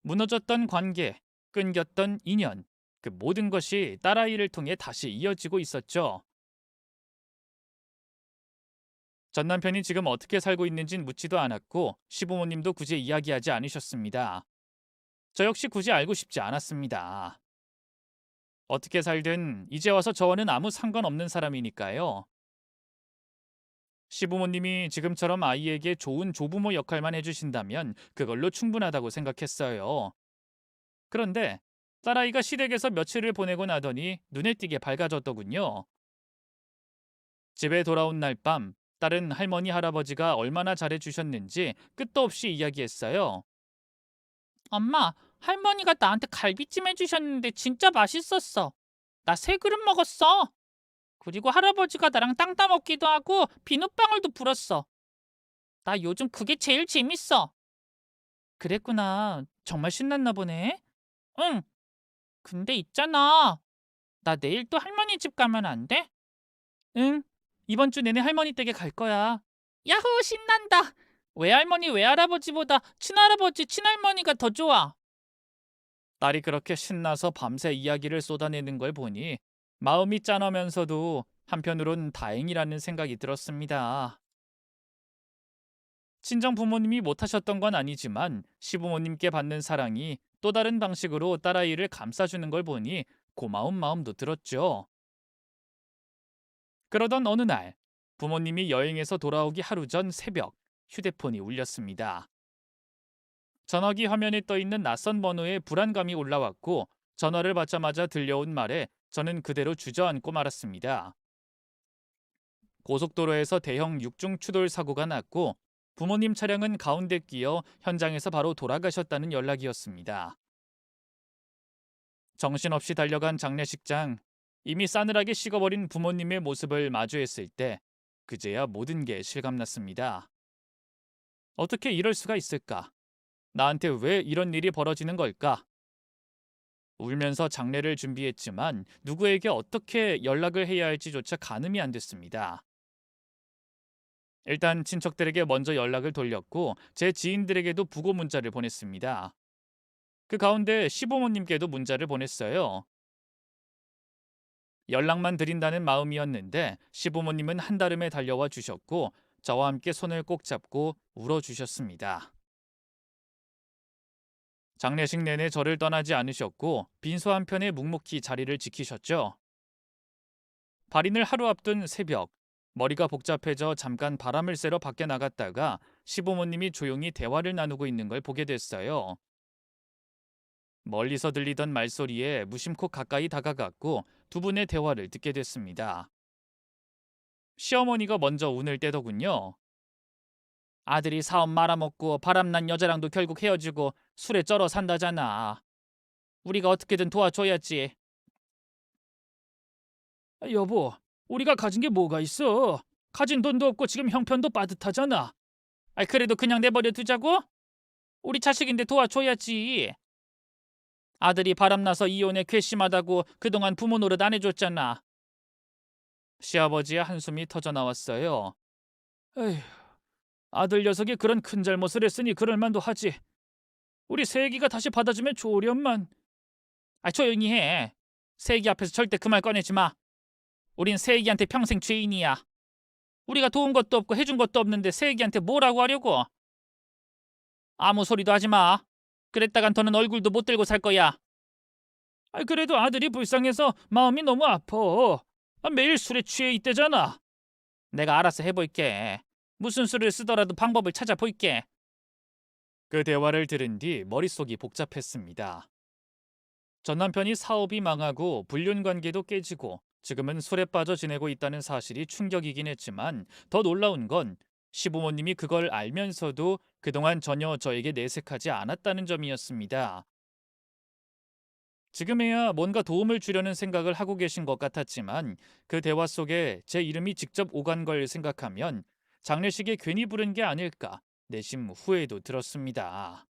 무너졌던 관계, 끊겼던 인연, 그 모든 것이 딸아이를 통해 다시 이어지고 있었죠. 전 남편이 지금 어떻게 살고 있는진 묻지도 않았고 시부모님도 굳이 이야기하지 않으셨습니다. 저 역시 굳이 알고 싶지 않았습니다. 어떻게 살든 이제 와서 저와는 아무 상관없는 사람이니까요. 시부모님이 지금처럼 아이에게 좋은 조부모 역할만 해주신다면 그걸로 충분하다고 생각했어요. 그런데 딸아이가 시댁에서 며칠을 보내고 나더니 눈에 띄게 밝아졌더군요. 집에 돌아온 날 밤, 딸은 할머니 할아버지가 얼마나 잘해주셨는지 끝도 없이 이야기했어요. 엄마, 할머니가 나한테 갈비찜 해주셨는데 진짜 맛있었어. 나 세 그릇 먹었어. 그리고 할아버지가 나랑 땅 따먹기도 하고 비눗방울도 불었어. 나 요즘 그게 제일 재밌어. 그랬구나. 정말 신났나 보네. 응. 근데 있잖아. 나 내일 또 할머니 집 가면 안 돼? 응. 이번 주 내내 할머니 댁에 갈 거야. 야호, 신난다. 외할머니, 외할아버지보다 친할아버지, 친할머니가 더 좋아. 딸이 그렇게 신나서 밤새 이야기를 쏟아내는 걸 보니 마음이 짠하면서도 한편으론 다행이라는 생각이 들었습니다. 친정 부모님이 못하셨던 건 아니지만 시부모님께 받는 사랑이 또 다른 방식으로 딸아이를 감싸주는 걸 보니 고마운 마음도 들었죠. 그러던 어느 날 부모님이 여행에서 돌아오기 하루 전 새벽 휴대폰이 울렸습니다. 전화기 화면에 떠 있는 낯선 번호에 불안감이 올라왔고 전화를 받자마자 들려온 말에 저는 그대로 주저앉고 말았습니다. 고속도로에서 대형 육중 추돌 사고가 났고 부모님 차량은 가운데 끼어 현장에서 바로 돌아가셨다는 연락이었습니다. 정신없이 달려간 장례식장, 이미 싸늘하게 식어버린 부모님의 모습을 마주했을 때 그제야 모든 게 실감났습니다. 어떻게 이럴 수가 있을까? 나한테 왜 이런 일이 벌어지는 걸까? 울면서 장례를 준비했지만 누구에게 어떻게 연락을 해야 할지조차 가늠이 안 됐습니다. 일단 친척들에게 먼저 연락을 돌렸고 제 지인들에게도 부고 문자를 보냈습니다. 그 가운데 시부모님께도 문자를 보냈어요. 연락만 드린다는 마음이었는데 시부모님은 한달음에 달려와 주셨고 저와 함께 손을 꼭 잡고 울어주셨습니다. 장례식 내내 저를 떠나지 않으셨고 빈소 한편에 묵묵히 자리를 지키셨죠. 발인을 하루 앞둔 새벽, 머리가 복잡해져 잠깐 바람을 쐬러 밖에 나갔다가 시부모님이 조용히 대화를 나누고 있는 걸 보게 됐어요. 멀리서 들리던 말소리에 무심코 가까이 다가갔고 두 분의 대화를 듣게 됐습니다. 시어머니가 먼저 운을 떼더군요. 아들이 사업 말아먹고 바람난 여자랑도 결국 헤어지고 술에 쩔어 산다잖아. 우리가 어떻게든 도와줘야지. 여보, 우리가 가진 게 뭐가 있어? 가진 돈도 없고 지금 형편도 빠듯하잖아. 그래도 그냥 내버려 두자고? 우리 자식인데 도와줘야지. 아들이 바람나서 이혼에 괘씸하다고 그동안 부모 노릇 안 해줬잖아. 시아버지의 한숨이 터져 나왔어요. 에휴, 아들 녀석이 그런 큰 잘못을 했으니 그럴 만도 하지. 우리 세기가 다시 받아주면 좋으련만. 조용히 해. 세기 앞에서 절대 그 말 꺼내지 마. 우린 세기한테 평생 죄인이야. 우리가 도운 것도 없고 해준 것도 없는데 세기한테 뭐라고 하려고? 아무 소리도 하지 마. 그랬다간 더는 얼굴도 못 들고 살 거야. 그래도 아들이 불쌍해서 마음이 너무 아파. 매일 술에 취해 있대잖아. 내가 알아서 해볼게. 무슨 수를 쓰더라도 방법을 찾아볼게. 그 대화를 들은 뒤 머릿속이 복잡했습니다. 전 남편이 사업이 망하고 불륜 관계도 깨지고 지금은 술에 빠져 지내고 있다는 사실이 충격이긴 했지만 더 놀라운 건 시부모님이 그걸 알면서도 그동안 전혀 저에게 내색하지 않았다는 점이었습니다. 지금에야 뭔가 도움을 주려는 생각을 하고 계신 것 같았지만 그 대화 속에 제 이름이 직접 오간 걸 생각하면 장례식에 괜히 부른 게 아닐까 내심 후회도 들었습니다.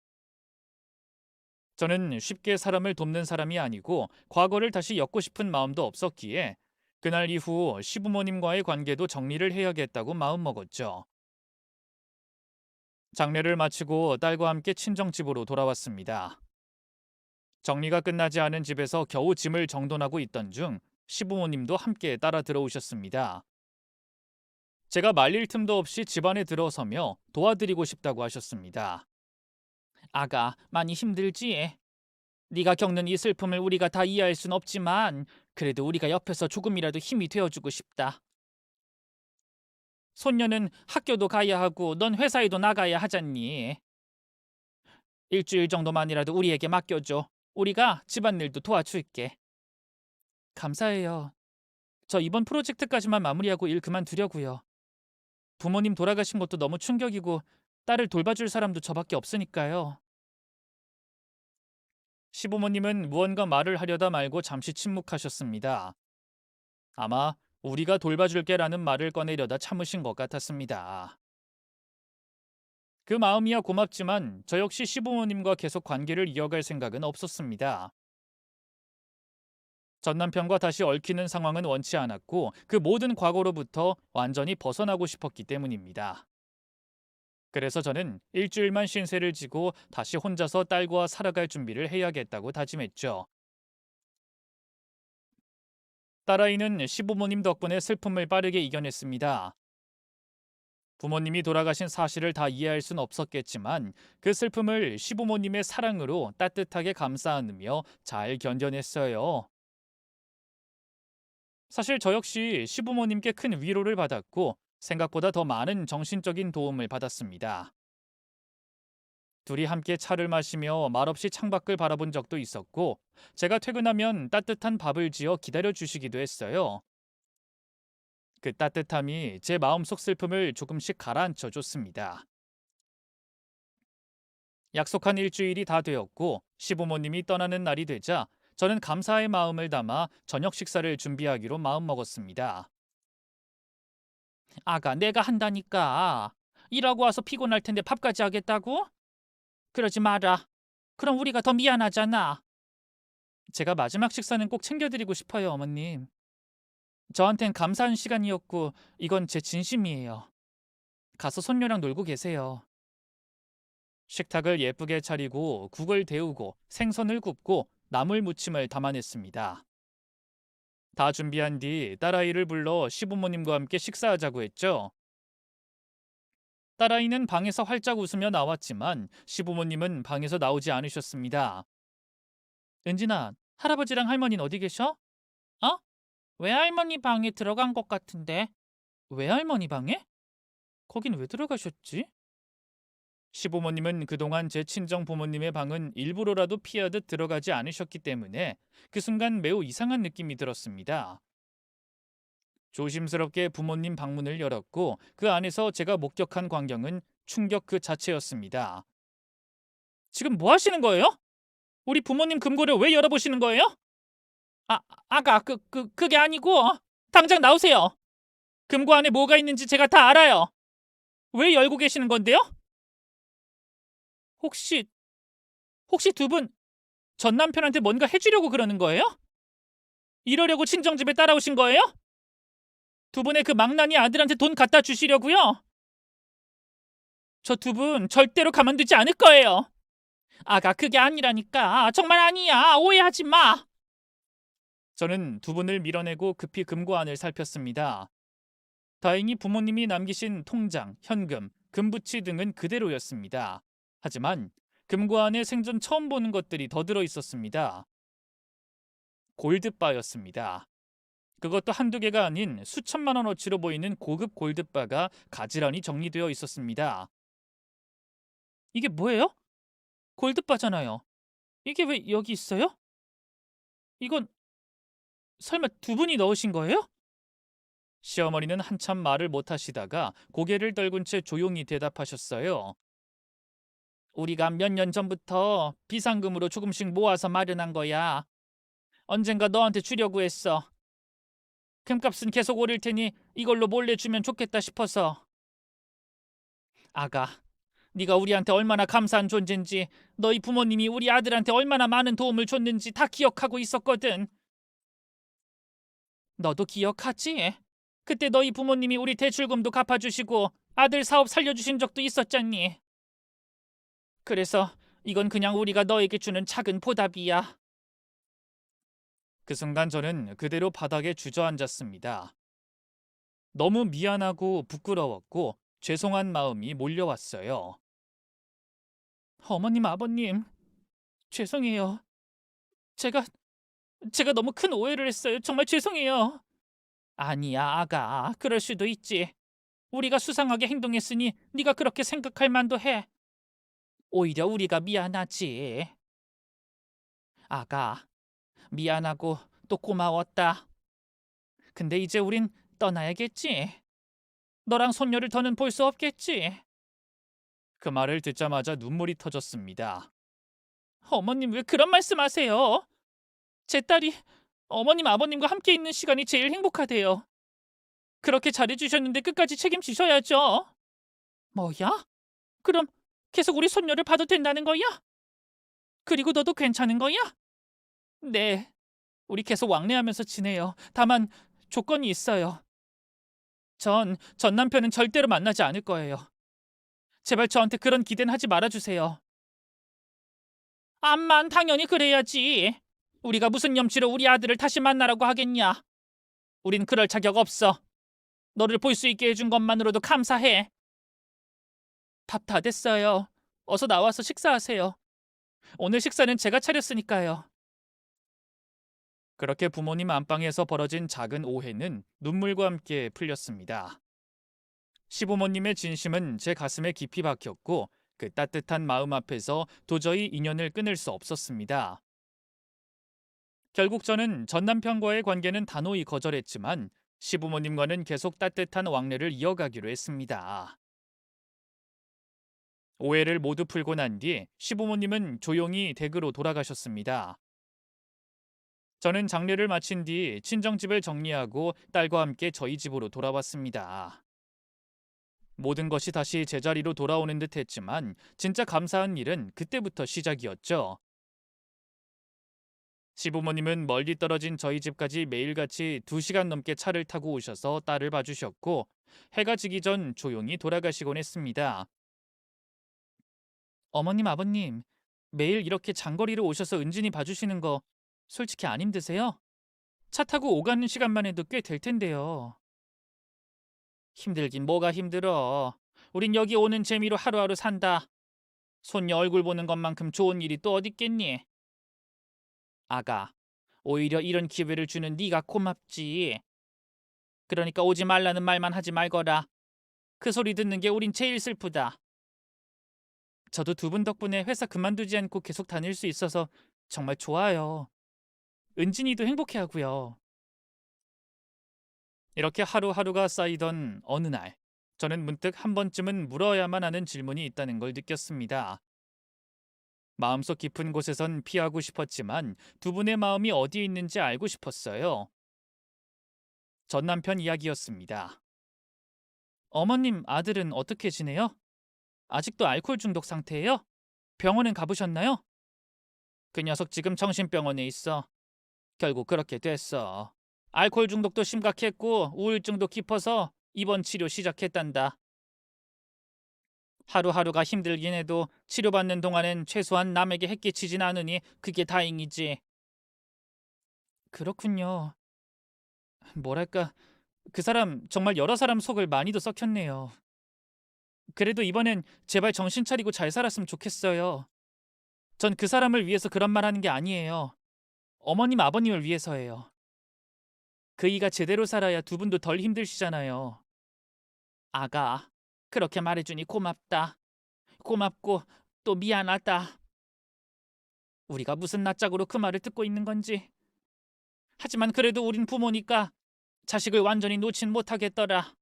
저는 쉽게 사람을 돕는 사람이 아니고 과거를 다시 엮고 싶은 마음도 없었기에 그날 이후 시부모님과의 관계도 정리를 해야겠다고 마음먹었죠. 장례를 마치고 딸과 함께 친정집으로 돌아왔습니다. 정리가 끝나지 않은 집에서 겨우 짐을 정돈하고 있던 중 시부모님도 함께 따라 들어오셨습니다. 제가 말릴 틈도 없이 집안에 들어서며 도와드리고 싶다고 하셨습니다. 아가, 많이 힘들지? 네가 겪는 이 슬픔을 우리가 다 이해할 순 없지만 그래도 우리가 옆에서 조금이라도 힘이 되어주고 싶다. 손녀는 학교도 가야 하고 넌 회사에도 나가야 하잖니. 일주일 정도만이라도 우리에게 맡겨줘. 우리가 집안일도 도와줄게. 감사해요. 저 이번 프로젝트까지만 마무리하고 일 그만두려고요. 부모님 돌아가신 것도 너무 충격이고 딸을 돌봐줄 사람도 저밖에 없으니까요. 시부모님은 무언가 말을 하려다 말고 잠시 침묵하셨습니다. 아마 우리가 돌봐줄게라는 말을 꺼내려다 참으신 것 같았습니다. 그 마음이야 고맙지만 저 역시 시부모님과 계속 관계를 이어갈 생각은 없었습니다. 전 남편과 다시 얽히는 상황은 원치 않았고 그 모든 과거로부터 완전히 벗어나고 싶었기 때문입니다. 그래서 저는 일주일만 쉰세를 지고 다시 혼자서 딸과 살아갈 준비를 해야겠다고 다짐했죠. 딸아이는 시부모님 덕분에 슬픔을 빠르게 이겨냈습니다. 부모님이 돌아가신 사실을 다 이해할 순 없었겠지만 그 슬픔을 시부모님의 사랑으로 따뜻하게 감싸 안으며 잘 견뎌냈어요. 사실 저 역시 시부모님께 큰 위로를 받았고 생각보다 더 많은 정신적인 도움을 받았습니다. 둘이 함께 차를 마시며 말없이 창밖을 바라본 적도 있었고 제가 퇴근하면 따뜻한 밥을 지어 기다려 주시기도 했어요. 그 따뜻함이 제 마음속 슬픔을 조금씩 가라앉혀 줬습니다. 약속한 일주일이 다 되었고 시부모님이 떠나는 날이 되자 저는 감사의 마음을 담아 저녁 식사를 준비하기로 마음먹었습니다. 아가, 내가 한다니까. 일하고 와서 피곤할 텐데 밥까지 하겠다고? 그러지 마라. 그럼 우리가 더 미안하잖아. 제가 마지막 식사는 꼭 챙겨드리고 싶어요, 어머님. 저한텐 감사한 시간이었고 이건 제 진심이에요. 가서 손녀랑 놀고 계세요. 식탁을 예쁘게 차리고 국을 데우고 생선을 굽고 나물 무침을 담아냈습니다. 다 준비한 뒤 딸아이를 불러 시부모님과 함께 식사하자고 했죠. 딸아이는 방에서 활짝 웃으며 나왔지만 시부모님은 방에서 나오지 않으셨습니다. 은진아, 할아버지랑 할머니는 어디 계셔? 어? 외할머니 방에 들어간 것 같은데. 외할머니 방에? 거긴 왜 들어가셨지? 시부모님은 그동안 제 친정 부모님의 방은 일부러라도 피하듯 들어가지 않으셨기 때문에 그 순간 매우 이상한 느낌이 들었습니다. 조심스럽게 부모님 방문을 열었고 그 안에서 제가 목격한 광경은 충격 그 자체였습니다. 지금 뭐 하시는 거예요? 우리 부모님 금고를 왜 열어보시는 거예요? 아, 아가, 그게 아니고 당장 나오세요. 금고 안에 뭐가 있는지 제가 다 알아요. 왜 열고 계시는 건데요? 혹시 두 분 전 남편한테 뭔가 해주려고 그러는 거예요? 이러려고 친정집에 따라오신 거예요? 두 분의 그 망나니 아들한테 돈 갖다 주시려고요? 저 두 분 절대로 가만두지 않을 거예요. 아가, 그게 아니라니까. 정말 아니야. 오해하지 마. 저는 두 분을 밀어내고 급히 금고 안을 살폈습니다. 다행히 부모님이 남기신 통장, 현금, 금부치 등은 그대로였습니다. 하지만 금고 안에 생전 처음 보는 것들이 더 들어 있었습니다. 골드바였습니다. 그것도 한두 개가 아닌 수천만 원어치로 보이는 고급 골드바가 가지런히 정리되어 있었습니다. 이게 뭐예요? 골드바잖아요. 이게 왜 여기 있어요? 이건 설마 두 분이 넣으신 거예요? 시어머니는 한참 말을 못하시다가 고개를 떨군 채 조용히 대답하셨어요. 우리가 몇 년 전부터 비상금으로 조금씩 모아서 마련한 거야. 언젠가 너한테 주려고 했어. 금값은 계속 오를 테니 이걸로 몰래 주면 좋겠다 싶어서. 아가, 네가 우리한테 얼마나 감사한 존재인지, 너희 부모님이 우리 아들한테 얼마나 많은 도움을 줬는지 다 기억하고 있었거든. 너도 기억하지? 그때 너희 부모님이 우리 대출금도 갚아주시고 아들 사업 살려주신 적도 있었잖니. 그래서 이건 그냥 우리가 너에게 주는 작은 보답이야. 그 순간 저는 그대로 바닥에 주저앉았습니다. 너무 미안하고 부끄러웠고 죄송한 마음이 몰려왔어요. 어머님, 아버님, 죄송해요. 제가 제가 너무 큰 오해를 했어요. 정말 죄송해요. 아니야, 아가. 그럴 수도 있지. 우리가 수상하게 행동했으니 네가 그렇게 생각할 만도 해. 오히려 우리가 미안하지. 아가, 미안하고 또 고마웠다. 근데 이제 우린 떠나야겠지. 너랑 손녀를 더는 볼 수 없겠지. 그 말을 듣자마자 눈물이 터졌습니다. 어머님 왜 그런 말씀하세요? 제 딸이 어머님 아버님과 함께 있는 시간이 제일 행복하대요. 그렇게 잘해주셨는데 끝까지 책임지셔야죠. 뭐야? 그럼 계속 우리 손녀를 봐도 된다는 거야? 그리고 너도 괜찮은 거야? 네, 우리 계속 왕래하면서 지내요. 다만 조건이 있어요. 전 남편은 절대로 만나지 않을 거예요. 제발 저한테 그런 기대는 하지 말아주세요. 암만 당연히 그래야지. 우리가 무슨 염치로 우리 아들을 다시 만나라고 하겠냐? 우린 그럴 자격 없어. 너를 볼 수 있게 해준 것만으로도 감사해. 밥 다 됐어요. 어서 나와서 식사하세요. 오늘 식사는 제가 차렸으니까요. 그렇게 부모님 안방에서 벌어진 작은 오해는 눈물과 함께 풀렸습니다. 시부모님의 진심은 제 가슴에 깊이 박혔고 그 따뜻한 마음 앞에서 도저히 인연을 끊을 수 없었습니다. 결국 저는 전 남편과의 관계는 단호히 거절했지만 시부모님과는 계속 따뜻한 왕래를 이어가기로 했습니다. 오해를 모두 풀고 난 뒤 시부모님은 조용히 댁으로 돌아가셨습니다. 저는 장례를 마친 뒤 친정집을 정리하고 딸과 함께 저희 집으로 돌아왔습니다. 모든 것이 다시 제자리로 돌아오는 듯 했지만 진짜 감사한 일은 그때부터 시작이었죠. 시부모님은 멀리 떨어진 저희 집까지 매일같이 2시간 넘게 차를 타고 오셔서 딸을 봐주셨고 해가 지기 전 조용히 돌아가시곤 했습니다. 어머님, 아버님, 매일 이렇게 장거리로 오셔서 은진이 봐주시는 거 솔직히 안 힘드세요? 차 타고 오가는 시간만 해도 꽤 될 텐데요. 힘들긴 뭐가 힘들어. 우린 여기 오는 재미로 하루하루 산다. 손녀 얼굴 보는 것만큼 좋은 일이 또 어딨겠니? 아가, 오히려 이런 기회를 주는 네가 고맙지. 그러니까 오지 말라는 말만 하지 말거라. 그 소리 듣는 게 우린 제일 슬프다. 저도 두 분 덕분에 회사 그만두지 않고 계속 다닐 수 있어서 정말 좋아요. 은진이도 행복해하고요. 이렇게 하루하루가 쌓이던 어느 날, 저는 문득 한 번쯤은 물어야만 하는 질문이 있다는 걸 느꼈습니다. 마음속 깊은 곳에선 피하고 싶었지만 두 분의 마음이 어디에 있는지 알고 싶었어요. 전 남편 이야기였습니다. 어머님 아들은 어떻게 지내요? 아직도 알코올 중독 상태예요? 병원은 가보셨나요? 그 녀석 지금 정신병원에 있어. 결국 그렇게 됐어. 알코올 중독도 심각했고 우울증도 깊어서 입원 치료 시작했단다. 하루하루가 힘들긴 해도 치료받는 동안엔 최소한 남에게 해끼치진 않으니 그게 다행이지. 그렇군요. 뭐랄까, 그 사람 정말 여러 사람 속을 많이도 썩혔네요. 그래도 이번엔 제발 정신 차리고 잘 살았으면 좋겠어요. 전 그 사람을 위해서 그런 말 하는 게 아니에요. 어머님, 아버님을 위해서예요. 그이가 제대로 살아야 두 분도 덜 힘드시잖아요. 아가, 그렇게 말해주니 고맙다. 고맙고 또 미안하다. 우리가 무슨 낯짝으로 그 말을 듣고 있는 건지. 하지만 그래도 우린 부모니까 자식을 완전히 놓진 못하겠더라.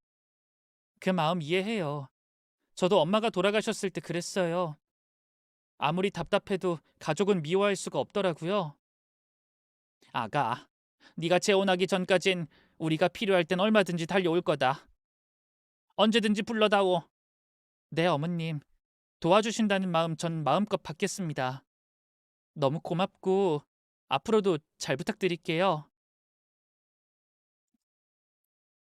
그 마음 이해해요. 저도 엄마가 돌아가셨을 때 그랬어요. 아무리 답답해도 가족은 미워할 수가 없더라고요. 아가, 네가 재혼하기 전까진 우리가 필요할 땐 얼마든지 달려올 거다. 언제든지 불러다오. 네, 어머님. 도와주신다는 마음 전 마음껏 받겠습니다. 너무 고맙고 앞으로도 잘 부탁드릴게요.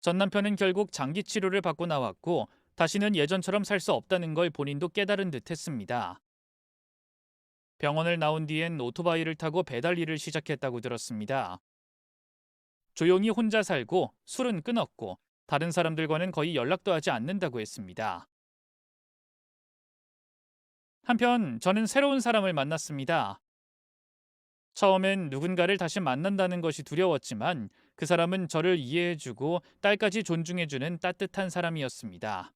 전 남편은 결국 장기 치료를 받고 나왔고 다시는 예전처럼 살 수 없다는 걸 본인도 깨달은 듯 했습니다. 병원을 나온 뒤엔 오토바이를 타고 배달 일을 시작했다고 들었습니다. 조용히 혼자 살고 술은 끊었고 다른 사람들과는 거의 연락도 하지 않는다고 했습니다. 한편 저는 새로운 사람을 만났습니다. 처음엔 누군가를 다시 만난다는 것이 두려웠지만 그 사람은 저를 이해해주고 딸까지 존중해주는 따뜻한 사람이었습니다.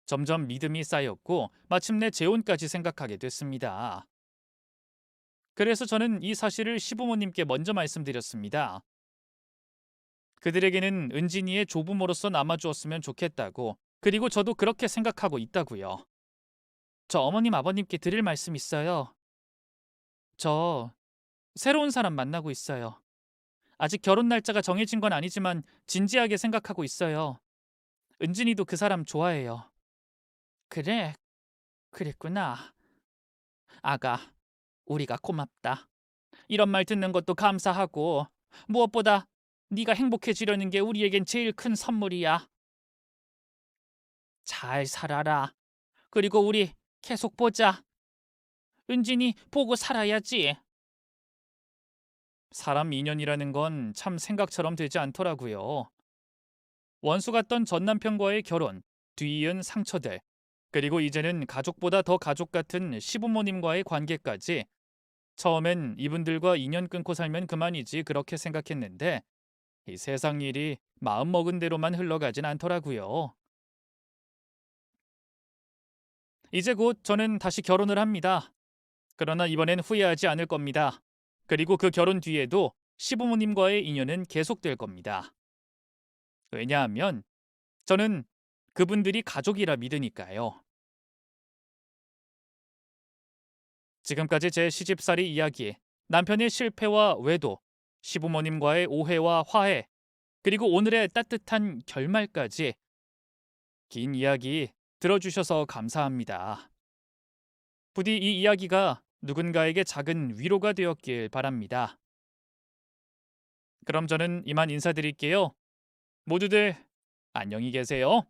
점점 믿음이 쌓였고 마침내 재혼까지 생각하게 됐습니다. 그래서 저는 이 사실을 시부모님께 먼저 말씀드렸습니다. 그들에게는 은진이의 조부모로서 남아주었으면 좋겠다고, 그리고 저도 그렇게 생각하고 있다고요. 저 어머님 아버님께 드릴 말씀 있어요. 저 새로운 사람 만나고 있어요. 아직 결혼 날짜가 정해진 건 아니지만 진지하게 생각하고 있어요. 은진이도 그 사람 좋아해요. 그래, 그랬구나. 아가, 우리가 고맙다. 이런 말 듣는 것도 감사하고 무엇보다 네가 행복해지려는 게 우리에겐 제일 큰 선물이야. 잘 살아라. 그리고 우리 계속 보자. 은진이 보고 살아야지. 사람 인연이라는 건 참 생각처럼 되지 않더라고요. 원수 같던 전 남편과의 결혼, 뒤이은 상처들, 그리고 이제는 가족보다 더 가족 같은 시부모님과의 관계까지. 처음엔 이분들과 인연 끊고 살면 그만이지 그렇게 생각했는데 이 세상 일이 마음먹은 대로만 흘러가진 않더라고요. 이제 곧 저는 다시 결혼을 합니다. 그러나 이번엔 후회하지 않을 겁니다. 그리고 그 결혼 뒤에도 시부모님과의 인연은 계속될 겁니다. 왜냐하면 저는 그분들이 가족이라 믿으니까요. 지금까지 제 시집살이 이야기, 남편의 실패와 외도, 시부모님과의 오해와 화해, 그리고 오늘의 따뜻한 결말까지 긴 이야기 들어주셔서 감사합니다. 부디 이 이야기가 누군가에게 작은 위로가 되었길 바랍니다. 그럼 저는 이만 인사드릴게요. 모두들 안녕히 계세요.